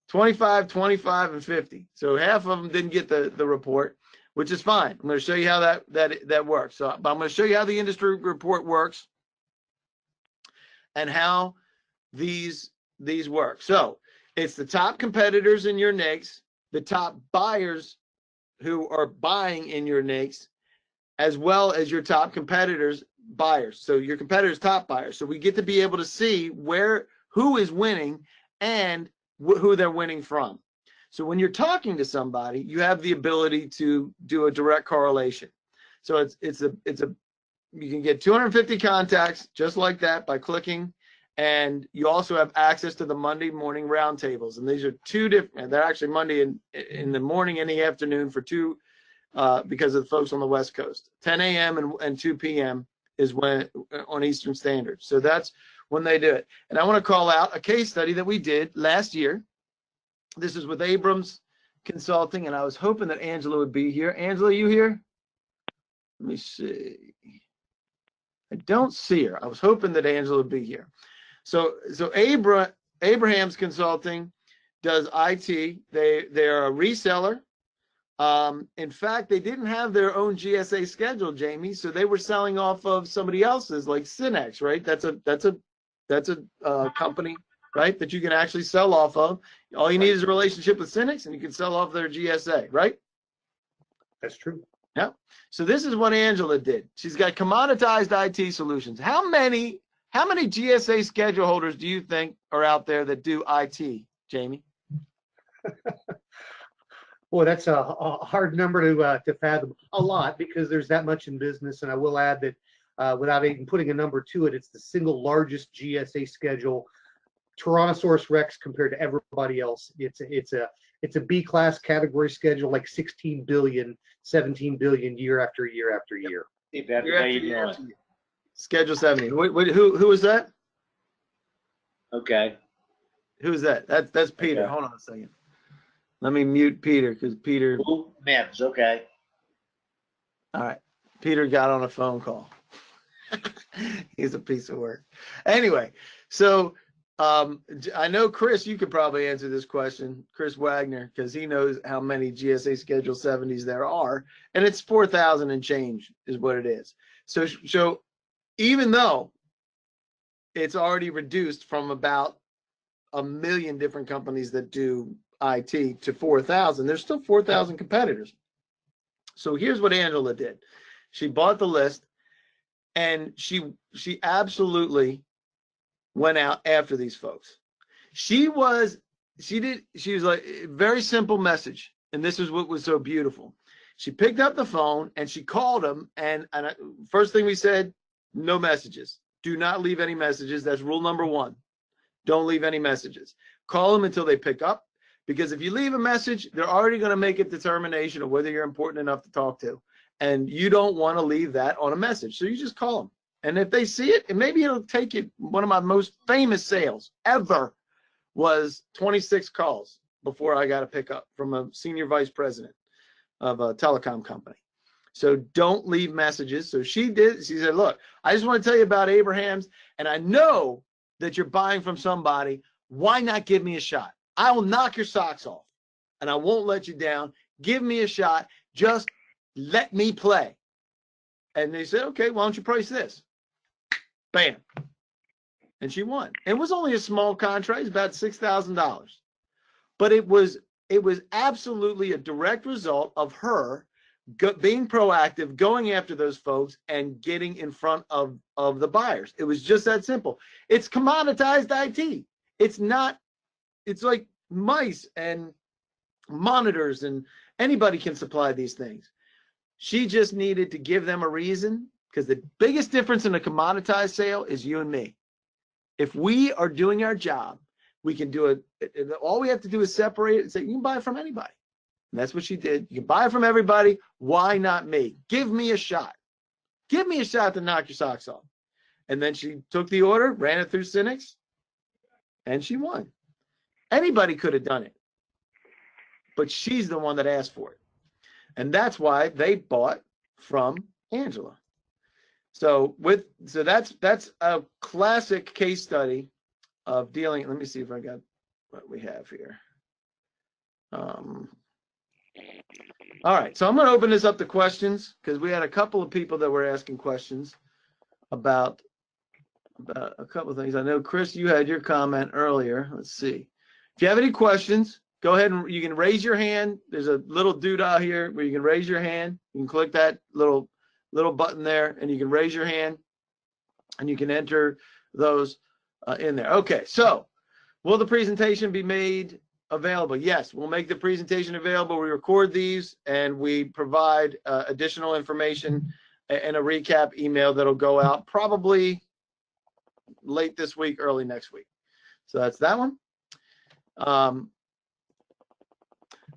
25, 25, and 50. So half of them didn't get the report, which is fine. I'm going to show you how that works. So I'm going to show you how the industry report works and how these work. So it's the top competitors in your NAICS, the top buyers who are buying in your NAICS, as well as your top competitors buyers. So your competitors top buyers. So we get to be able to see who is winning and who they're winning from. So when you're talking to somebody, you have the ability to do a direct correlation. So you can get 250 contacts just like that by clicking, and you also have access to the Monday morning roundtables. And these are 2 different. They're actually Monday in the morning and the afternoon for 2 because of the folks on the West Coast. 10 a.m. and 2 p.m. is when on Eastern Standard. So that's when they do it. And I want to call out a case study that we did last year. This is with Abrams Consulting, and I was hoping that Angela would be here. Angela, you here? Let me see. I don't see her. I was hoping that Angela would be here. So Abrams Consulting does IT. They're a reseller. In fact, they didn't have their own GSA schedule, Jamie. So they were selling off of somebody else's, like Synex, right? That's a company, right, that you can actually sell off of. All you need is a relationship with Synex, and you can sell off their GSA, right? That's true. Yeah. So this is what Angela did. She's got commoditized IT solutions. How many GSA schedule holders do you think are out there that do IT, Jamie? Boy, that's a hard number to fathom. A lot, because there's that much in business. And I will add that without even putting a number to it, it's the single largest GSA schedule, Tyrannosaurus Rex, compared to everybody else. It's a B-class category schedule, like 16 billion, 17 billion year after year after year. Hey, Patrick, how you doing? Schedule 70. Who is that? Okay. Who's that? That's Peter. Okay. Hold on a second. Let me mute Peter, because Peter. Ooh, Mims, okay. All right. Peter got on a phone call. He's a piece of work. Anyway, so I know, Chris, you could probably answer this question, Chris Wagner, because he knows how many GSA Schedule 70s there are, and it's 4,000 and change is what it is. So even though it's already reduced from about 1 million different companies that do IT to 4,000, there's still 4,000 competitors. So here's what Angela did. She bought the list, and she absolutely went out after these folks. She was like a very simple message, and this is what was so beautiful. She picked up the phone and she called them, and first thing we said, no messages. Do not leave any messages. That's rule number one. Don't leave any messages. Call them until they pick up, because if you leave a message, they're already going to make a determination of whether you're important enough to talk to, and you don't want to leave that on a message. So you just call them, and if they see it, and maybe it'll take you. One of my most famous sales ever was 26 calls before I got a pickup from a senior vice president of a telecom company. So don't leave messages. So she did. She said, look, I just want to tell you about Abraham's, and I know that you're buying from somebody. Why not give me a shot? I will knock your socks off, and I won't let you down. Give me a shot. Just let me play. And they said, okay, why don't you price this? Bam. And she won. It was only a small contract, about $6,000. But it was absolutely a direct result of her being proactive, going after those folks, and getting in front of the buyers. It was just that simple. It's commoditized IT. It's like mice and monitors, and anybody can supply these things. She just needed to give them a reason, because the biggest difference in a commoditized sale is you and me. If we are doing our job, we can do it. All we have to do is separate it and say, you can buy it from anybody. And that's what she did. You can buy it from everybody. Why not me? Give me a shot. Give me a shot to knock your socks off. And then she took the order, ran it through Cynics, and she won. Anybody could have done it, but she's the one that asked for it. And that's why they bought from Angela. So that's a classic case study of dealing. Let me see if I got what we have here. All right, so I'm going to open this up to questions, because we had a couple of people that were asking questions about a couple of things. I know, Chris, you had your comment earlier. Let's see. If you have any questions, go ahead and you can raise your hand. There's a little doodah here where you can raise your hand. You can click that little button there, and you can raise your hand, and you can enter those in there. Okay, so will the presentation be made available? Yes, we'll make the presentation available. We record these, and we provide additional information and a recap email that'll go out probably late this week, early next week. So that's that one.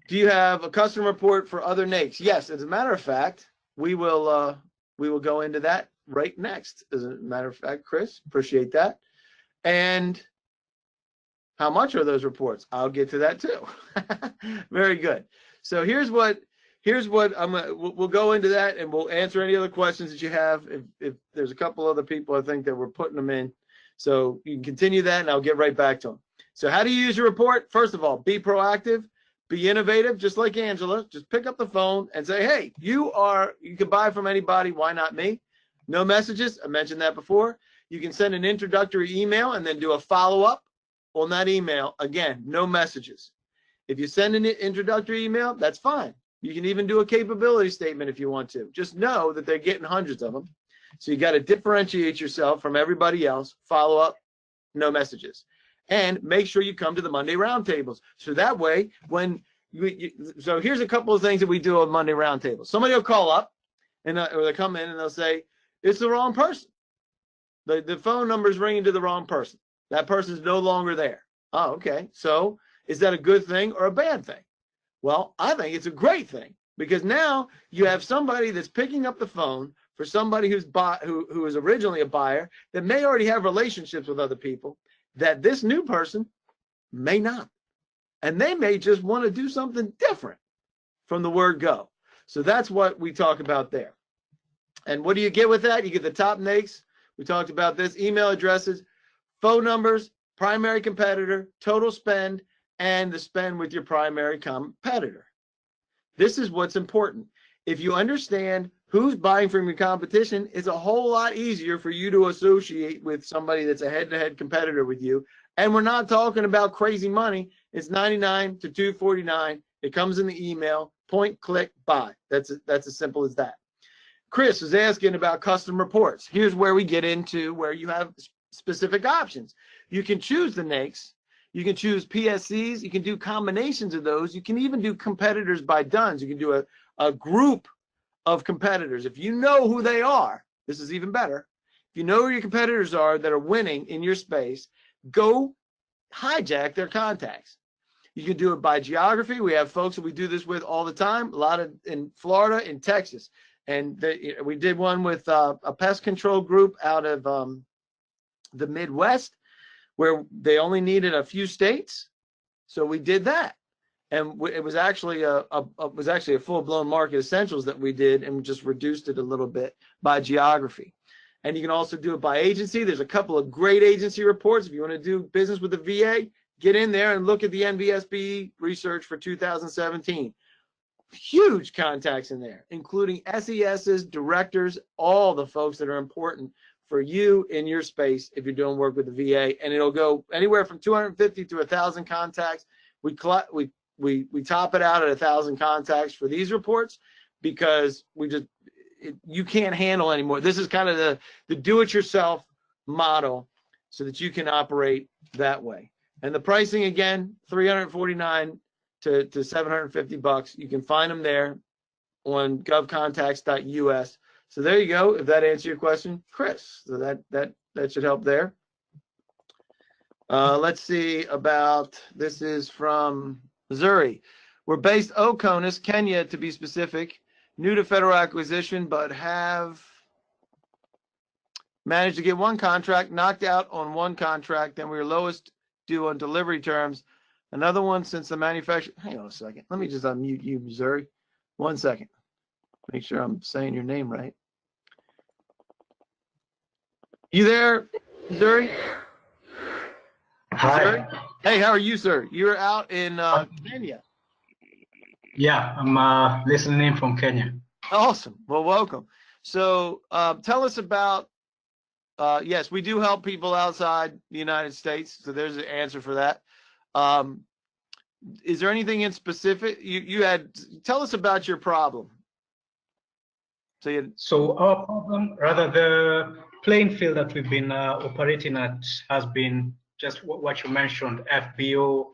Do you have a customer report for other NAICS? Yes, as a matter of fact, we will go into that right next. As a matter of fact, Chris, appreciate that. And how much are those reports? I'll get to that too. Very good. So here's what we'll go into that, and we'll answer any other questions that you have. If there's a couple other people I think that we're putting them in, so you can continue that, and I'll get right back to them. So how do you use your report? First of all, be proactive, be innovative, just like Angela. Just pick up the phone and say, hey, you can buy from anybody. Why not me? No messages. I mentioned that before. You can send an introductory email and then do a follow-up on that email. Again, no messages. If you send an introductory email, that's fine. You can even do a capability statement if you want to. Just know that they're getting hundreds of them. So you got to differentiate yourself from everybody else. Follow up, no messages. And make sure you come to the Monday roundtables. So that way, so here's a couple of things that we do on Monday roundtables. Somebody will call up, or they come in and they'll say, it's the wrong person. The phone number is ringing to the wrong person. That person's no longer there. Oh, okay. So is that a good thing or a bad thing? Well, I think it's a great thing, because now you have somebody that's picking up the phone for somebody who is originally a buyer that may already have relationships with other people that this new person may not. And they may just want to do something different from the word go. So that's what we talk about there. And what do you get with that? You get the top NAICS. We talked about this. Email addresses, phone numbers, primary competitor, total spend, and the spend with your primary competitor. This is what's important. If you understand who's buying from your competition, it's a whole lot easier for you to associate with somebody that's a head-to-head competitor with you. And we're not talking about crazy money. It's $99 to $249. It comes in the email. Point, click, buy. That's as simple as that. Chris is asking about custom reports. Here's where we get into where you have specific options. You can choose the NAICS. You can choose PSCs. You can do combinations of those. You can even do competitors by DUNS. You can do a group of competitors. If you know who they are, this is even better. If you know who your competitors are that are winning in your space, go hijack their contacts. You can do it by geography. We have folks that we do this with all the time, a lot of in Florida, in Texas. And we did one with a pest control group out of the Midwest, where they only needed a few states. So we did that. And it was actually a full-blown market essentials that we did, and just reduced it a little bit by geography. And you can also do it by agency. There's a couple of great agency reports. If you want to do business with the VA, get in there and look at the NVSB research for 2017. Huge contacts in there, including SESs, directors, all the folks that are important for you in your space if you're doing work with the VA. And it'll go anywhere from 250 to 1,000 contacts. We top it out at 1,000 contacts for these reports, because you can't handle anymore. This is kind of the do-it-yourself model, so that you can operate that way. And the pricing, again, $349 to $750. You can find them there on govcontacts.us. So there you go. If that answers your question, Chris. So that should help there. Let's see about, this is from Missouri. We're based Oconus, Kenya, to be specific. New to federal acquisition, but have managed to get one contract, knocked out on one contract, then we were lowest due on delivery terms. Another one since the manufacturer. Hang on a second. Let me just unmute you, Missouri. 1 second. Make sure I'm saying your name right. You there, Missouri? Hi. Missouri? Hey, how are you, sir? You're out in Kenya. Yeah, I'm listening in from Kenya. Awesome. Well, welcome. So tell us about, yes, we do help people outside the United States. So there's an answer for that. Is there anything in specific tell us about your problem. So our problem, rather the playing field that we've been operating at has been just what you mentioned, FBO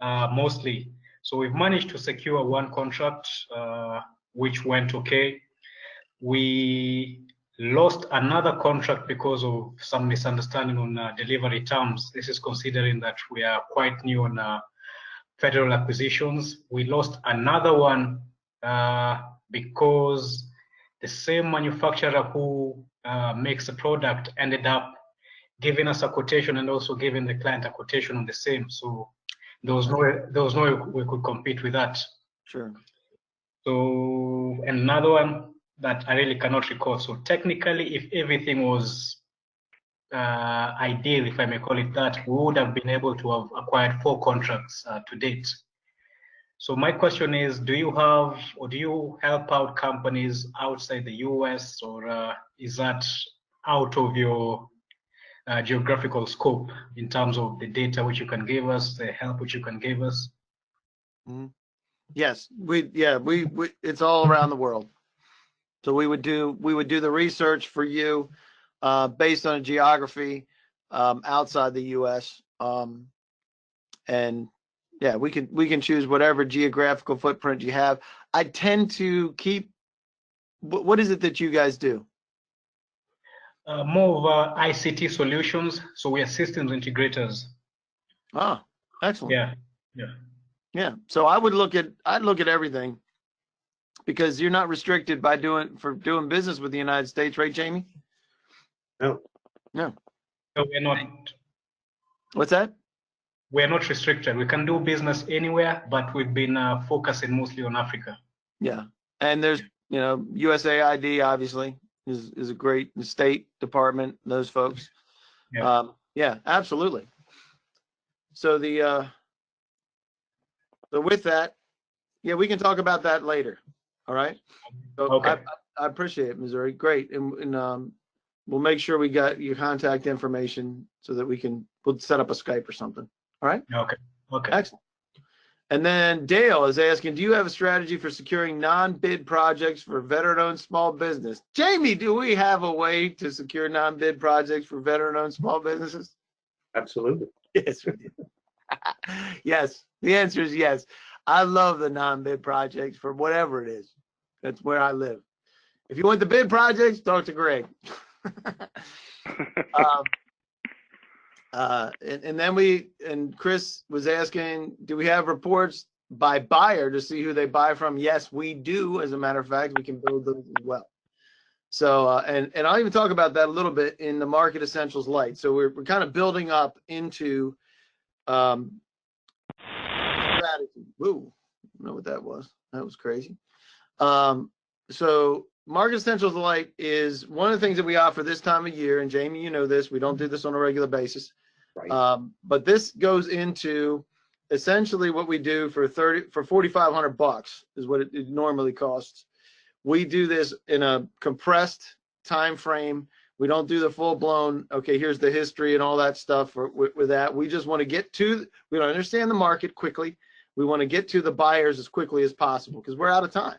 mostly. So we've managed to secure one contract, which went okay. We lost another contract because of some misunderstanding on delivery terms. This is considering that we are quite new on federal acquisitions. We lost another one because the same manufacturer who makes the product ended up giving us a quotation and also giving the client a quotation on the same. So there was no way we could compete with that. Sure. So another one that I really cannot recall. So technically, if everything was ideal, if I may call it that, we would have been able to have acquired 4 contracts to date. So my question is, do you have, or do you help out companies outside the US, or is that out of your geographical scope in terms of the data which you can give us, the help which you can give us? Mm-hmm. Yes, we it's all around the world. So we would do the research for you based on geography outside the US. And yeah, we can choose whatever geographical footprint you have. I tend to keep, what is it that you guys do? More of ICT solutions. So we are systems integrators. Ah, excellent. Yeah. So I'd look at everything, because you're not restricted by doing business with the United States, right, Jamie? No. No, we're not. What's that? We're not restricted. We can do business anywhere, but we've been focusing mostly on Africa. Yeah, and there's USAID obviously is a great State Department, those folks. Yeah. Yeah, absolutely. So so with that, yeah, we can talk about that later. All right. So Okay. I appreciate it, Missouri. Great, and we'll make sure we got your contact information so that we'll set up a Skype or something. All right. Okay. Excellent. And then Dale is asking, do you have a strategy for securing non-bid projects for veteran-owned small business? Jamie, do we have a way to secure non-bid projects for veteran-owned small businesses? Absolutely. Yes, we do. Yes, the answer is yes. I love the non-bid projects for whatever it is. That's where I live. If you want the bid projects, talk to Greg. And then Chris was asking, do we have reports by buyer to see who they buy from? Yes, we do. As a matter of fact, we can build those as well. So, and I'll even talk about that a little bit in the Market Essentials Lite. So we're kind of building up into strategy. Woo, I don't know what that was. That was crazy. So Market Essentials Lite is one of the things that we offer this time of year. And Jamie, you know this, we don't do this on a regular basis. Right. But this goes into essentially what we do for $4,500 is what it normally costs. We do this in a compressed time frame. We don't do the full blown, okay, here's the history and all that stuff with that. We just want to get to, we don't understand the market quickly. We want to get to the buyers as quickly as possible because we're out of time.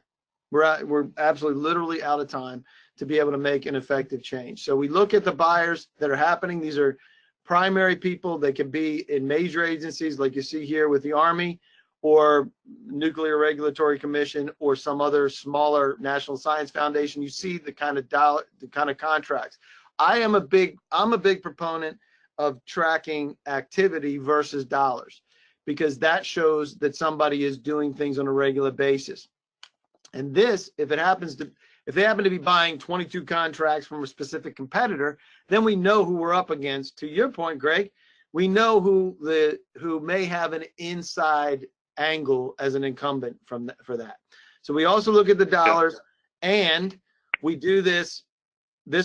We're absolutely literally out of time to be able to make an effective change. So we look at the buyers that are happening. These are primary people. They can be in major agencies like you see here with the Army or Nuclear Regulatory Commission or some other smaller National Science Foundation. You see the kind of contracts. I'm a big proponent of tracking activity versus dollars because that shows that somebody is doing things on a regular basis. And this, if they happen to be buying 22 contracts from a specific competitor, then we know who we're up against. To your point, Greg, we know who may have an inside angle as an incumbent for that. So we also look at the dollars, and we do this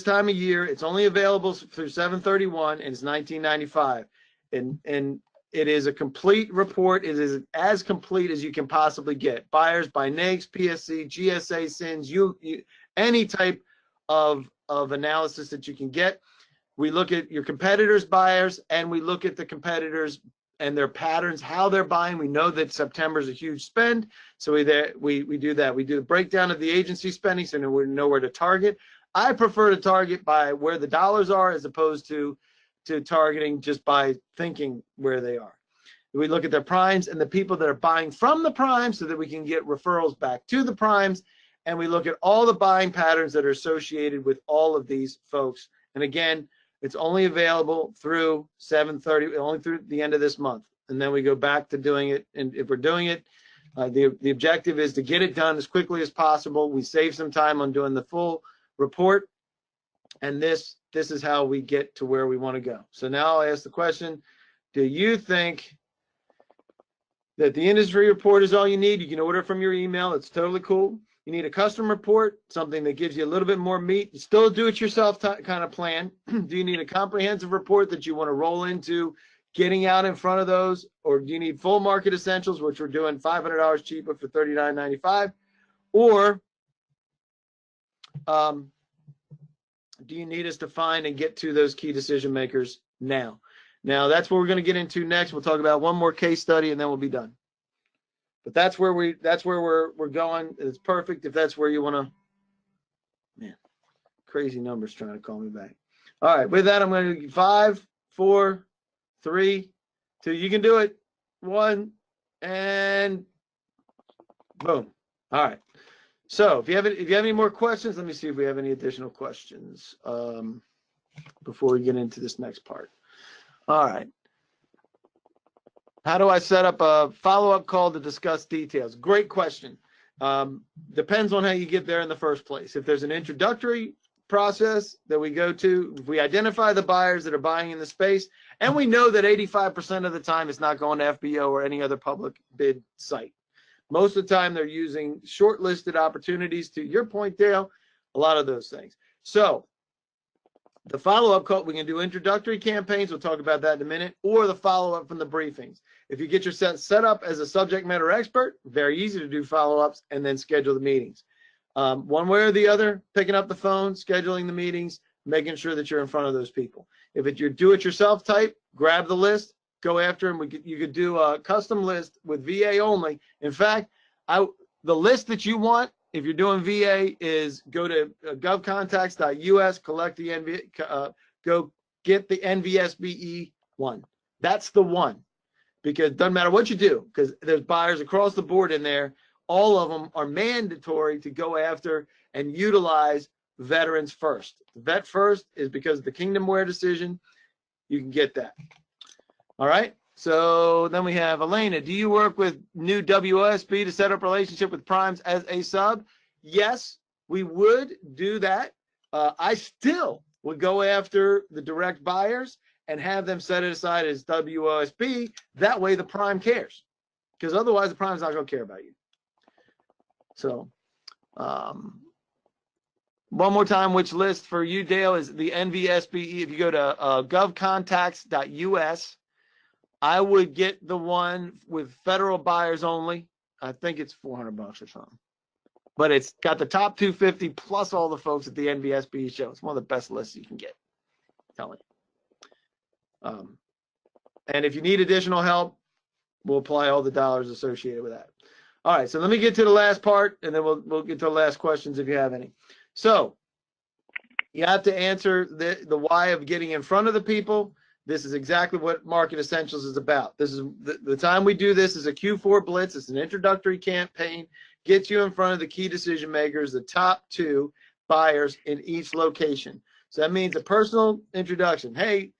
time of year. It's only available through 7/31, and it's $19.95. And it is a complete report. It is as complete as you can possibly get. Buyers by NAICS, PSC, GSA, SINs, any type of analysis that you can get. We look at your competitors' buyers, and we look at the competitors and their patterns, how they're buying. We know that September is a huge spend, so we do that. We do the breakdown of the agency spending, so we know where to target. I prefer to target by where the dollars are as opposed to targeting just by thinking where they are. We look at their primes and the people that are buying from the primes so that we can get referrals back to the primes. And we look at all the buying patterns that are associated with all of these folks. And again, it's only available through 7/30, only through the end of this month. And then we go back to doing it. And if we're doing it, the objective is to get it done as quickly as possible. We save some time on doing the full report. And this is how we get to where we want to go. So now I'll ask the question, do you think that the industry report is all you need? You can order from your email. It's totally cool. You need a custom report, something that gives you a little bit more meat. Still a do-it-yourself kind of plan. Do you need a comprehensive report that you want to roll into getting out in front of those? Or do you need full market essentials, which we're doing $500 cheaper for $39.95? Or do you need us to find and get to those key decision makers now? Now, that's what we're going to get into next. We'll talk about one more case study, and then we'll be done. But that's where we're going. It's perfect if that's where you want to. Man, crazy numbers trying to call me back. All right, with that, I'm going to 5, 4, 3, 2. You can do it. 1, and boom. All right. So if you have any more questions, let me see if we have any additional questions before we get into this next part. All right. How do I set up a follow-up call to discuss details? Great question. Depends on how you get there in the first place. If there's an introductory process that we go to, if we identify the buyers that are buying in the space, and we know that 85% of the time it's not going to FBO or any other public bid site. Most of the time they're using shortlisted opportunities, to your point, Dale, a lot of those things. So the follow-up call, we can do introductory campaigns. We'll talk about that in a minute, or the follow-up from the briefings. If you get your set up as a subject matter expert, very easy to do follow-ups and then schedule the meetings. One way or the other, picking up the phone, scheduling the meetings, making sure that you're in front of those people. If it's your do-it-yourself type, grab the list, go after them. You could do a custom list with VA only. In fact, the list that you want, if you're doing VA, is go to govcontacts.us, collect the go get the NVSBE one. That's the one, because it doesn't matter what you do, because there's buyers across the board in there. All of them are mandatory to go after and utilize veterans first. Vet first is because of the Kingdomware decision. You can get that. All right. So then we have Elena. Do you work with new WOSB to set up relationship with primes as a sub? Yes, we would do that. I still would go after the direct buyers and have them set it aside as WOSB. That way the prime cares, because otherwise the prime's not going to care about you. So one more time, which list for you, Dale, is the NVSBE. If you go to govcontacts.us, I would get the one with federal buyers only. I think it's $400 or something. But it's got the top 250 plus all the folks at the NVSBE show. It's one of the best lists you can get. I'm telling you. And if you need additional help, we'll apply all the dollars associated with that. All right, so let me get to the last part, and then we'll get to the last questions if you have any. So you have to answer the why of getting in front of the people. This is exactly what Market Essentials is about. This is the time we do this is a Q4 Blitz. It's an introductory campaign. Get you in front of the key decision makers, the top 2 buyers in each location. So that means a personal introduction. Hey,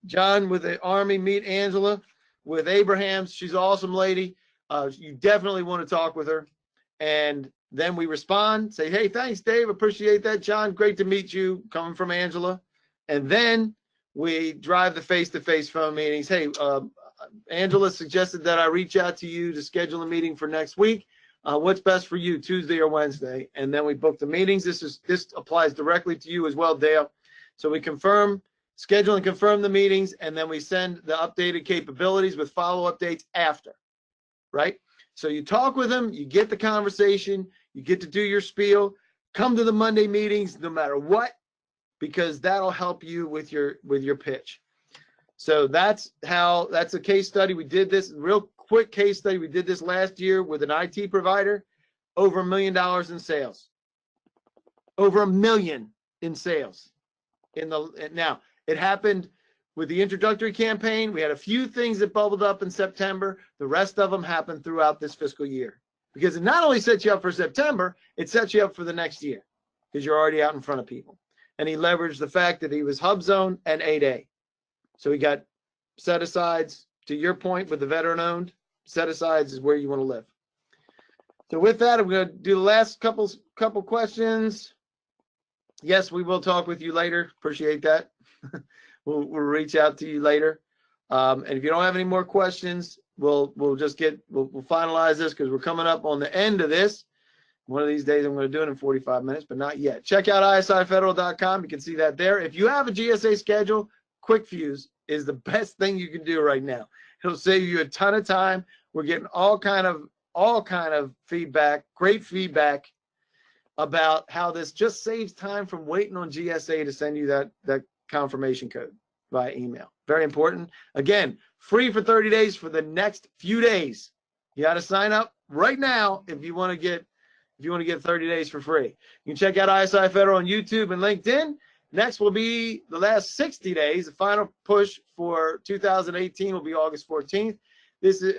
John with the Army, meet Angela with Abrahams. She's an awesome lady. You definitely want to talk with her. And then we respond, say, hey, thanks, Dave. Appreciate that, John. Great to meet you, coming from Angela. And then we drive the face-to-face phone meetings. Hey, Angela suggested that I reach out to you to schedule a meeting for next week. What's best for you, Tuesday or Wednesday? And then we book the meetings. This applies directly to you as well, Dale. So we schedule and confirm the meetings, and then we send the updated capabilities with follow updates after, right? So you talk with them, you get the conversation, you get to do your spiel, come to the Monday meetings no matter what, because that'll help you with your pitch. So that's a case study. We did this real quick case study. We did this last year with an IT provider, over $1 million in sales, over $1 million in sales. Now it happened with the introductory campaign. We had a few things that bubbled up in September. The rest of them happened throughout this fiscal year, because it not only sets you up for September, it sets you up for the next year, because you're already out in front of people. And he leveraged the fact that he was Hub Zone and 8A. So he got set-asides. To your point with the veteran-owned, set-asides is where you want to live. So with that, I'm going to do the last couple questions. Yes, we will talk with you later. Appreciate that. We'll reach out to you later. And if you don't have any more questions, we'll finalize this, because we're coming up on the end of this. One of these days I'm going to do it in 45 minutes, but not yet. Check out isifederal.com. You can see that there. If you have a GSA schedule, Quick Fuse is the best thing you can do right now. It'll save you a ton of time. We're getting all kind of feedback, great feedback about how this just saves time from waiting on GSA to send you that confirmation code via email. Very important. Again, free for 30 days for the next few days. You got to sign up right now if you want to get 30 days for free. You can check out ISI Federal on YouTube and LinkedIn. Next will be the last 60 days. The final push for 2018 will be August 14th.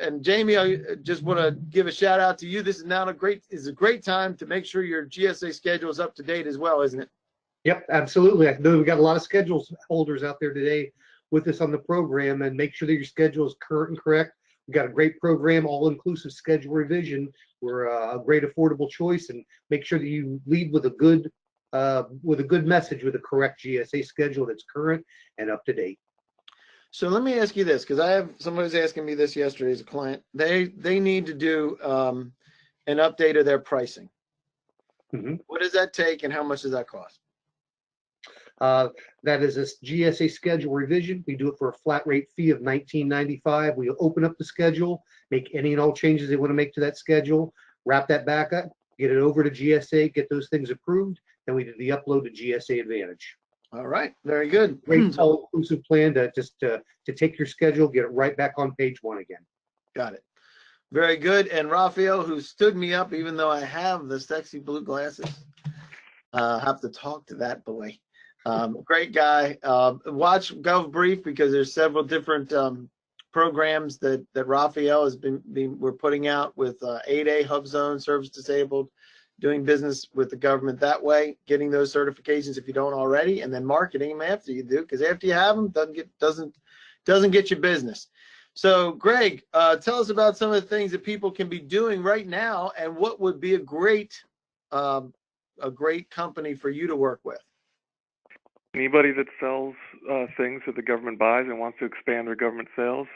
And Jamie, I just want to give a shout out to you. This is now a great time to make sure your GSA schedule is up to date as well, isn't it? Yep, absolutely. I know we've got a lot of schedules holders out there today with us on the program, and make sure that your schedule is current and correct. We've got a great program, all-inclusive schedule revision. We're a great affordable choice, and make sure that you lead with a good message with a correct GSA schedule that's current and up to date. So let me ask you this, because somebody was asking me this yesterday as a client. They need to do an update of their pricing. Mm-hmm. What does that take, and how much does that cost? That is a GSA schedule revision. We do it for a flat rate fee of $19.95. We open up the schedule, make any and all changes they want to make to that schedule, wrap that back up, get it over to GSA, get those things approved, then we do the upload to GSA Advantage. All right, very good. Great all-inclusive plan to just to take your schedule, get it right back on page one again. Got it. Very good. And Raphael, who stood me up, even though I have the sexy blue glasses, have to talk to that boy. Great guy. Watch Gov Brief because there's several different programs that Raphael has we're putting out with 8A Hub Zone, Service Disabled, doing business with the government that way, getting those certifications if you don't already, and then marketing them after you do, because after you have them, doesn't get you business. So, Greg, tell us about some of the things that people can be doing right now, and what would be a great company for you to work with. Anybody that sells things that the government buys and wants to expand their government sales,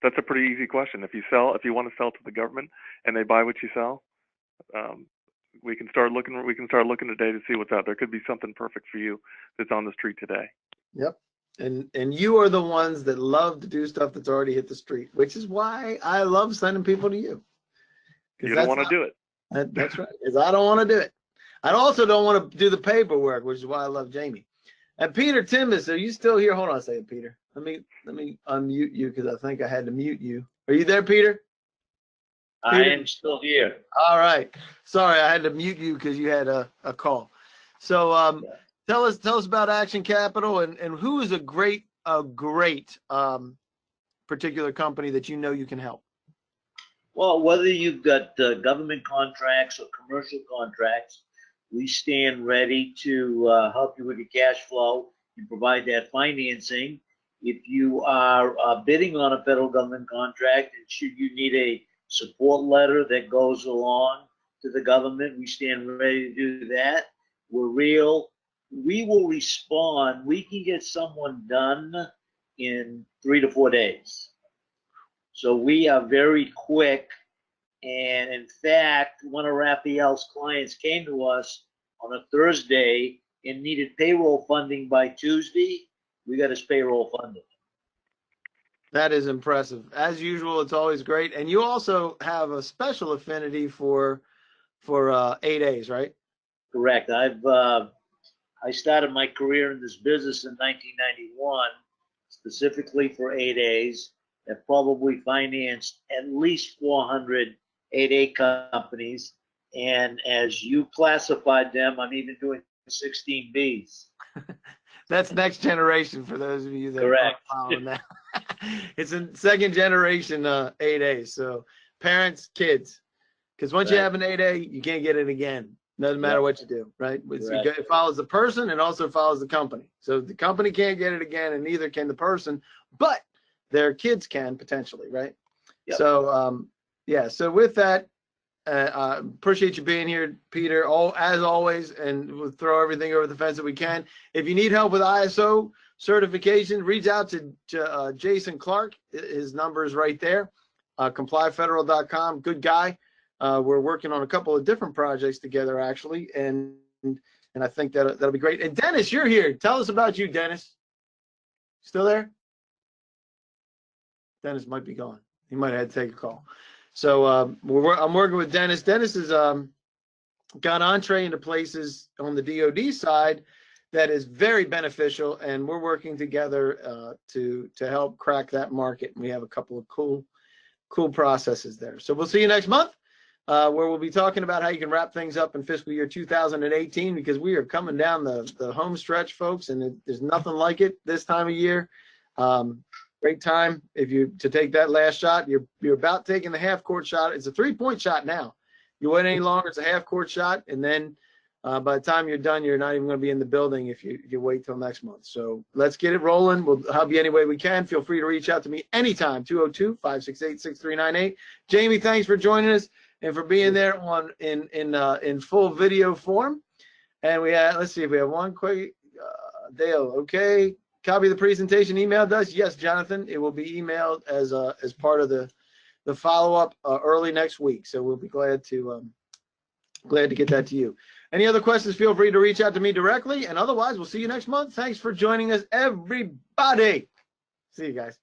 that's a pretty easy question. If you want to sell to the government and they buy what you sell, we can start looking today to see what's out there. Could be something perfect for you that's on the street today. Yep. And you are the ones that love to do stuff that's already hit the street, which is why I love sending people to you. You don't want to do it. That's right. Because I don't want to do it. I also don't want to do the paperwork, which is why I love Jamie. And Peter Timbus, are you still here? Hold on a second, Peter. Let me unmute you because I think I had to mute you. Are you there, Peter? I am still here. All right. Sorry, I had to mute you because you had a call. So tell us about Action Capital and who is a great particular company that you know you can help. Well, whether you've got government contracts or commercial contracts, we stand ready to help you with your cash flow and provide that financing. If you are bidding on a federal government contract, and should you need a support letter that goes along to the government, we stand ready to do that. We're real. We will respond. We can get someone done in 3 to 4 days. So we are very quick. And in fact, one of Raphael's clients came to us on a Thursday and needed payroll funding by Tuesday. We got his payroll funded. That is impressive. As usual, it's always great. And you also have a special affinity for 8As, right? Correct. I started my career in this business in 1991, specifically for 8As. That probably financed at least 400 8A companies. And as you classified them, I'm even doing 16Bs. That's next generation for those of you that Correct. are following that. It's a second generation 8A. So parents, kids, because once you have an 8A, you can't get it again. Doesn't matter what you do, right? It follows the person and also follows the company. So the company can't get it again, and neither can the person, but their kids can potentially, right? Yep. So so with that, appreciate you being here, Peter, as always, and we'll throw everything over the fence that we can. If you need help with ISO certification, reach out to Jason Clark. His number is right there. Complyfederal.com. Good guy. We're working on a couple of different projects together, actually, and I think that'll be great. And Dennis, you're here. Tell us about you, Dennis. Still there? Dennis might be gone. He might have had to take a call. So I'm working with Dennis. Dennis has got entree into places on the DoD side that is very beneficial, and we're working together to help crack that market. And we have a couple of cool processes there. So we'll see you next month, where we'll be talking about how you can wrap things up in fiscal year 2018, because we are coming down the home stretch, folks, and there's nothing like it this time of year. Great time to take that last shot. You're about taking the half court shot. It's a 3-point shot now. You wait any longer, it's a half court shot, and then by the time you're done, you're not even going to be in the building if you wait till next month. So let's get it rolling. We'll help you any way we can. Feel free to reach out to me anytime. 202-568-6398. Jamie, thanks for joining us and for being there in full video form. And let's see if we have one quick Dale. Okay. Copy of the presentation emailed us. Yes, Jonathan, it will be emailed as part of the follow-up early next week. So we'll be glad to get that to you. Any other questions, feel free to reach out to me directly. And otherwise, we'll see you next month. Thanks for joining us, everybody. See you guys.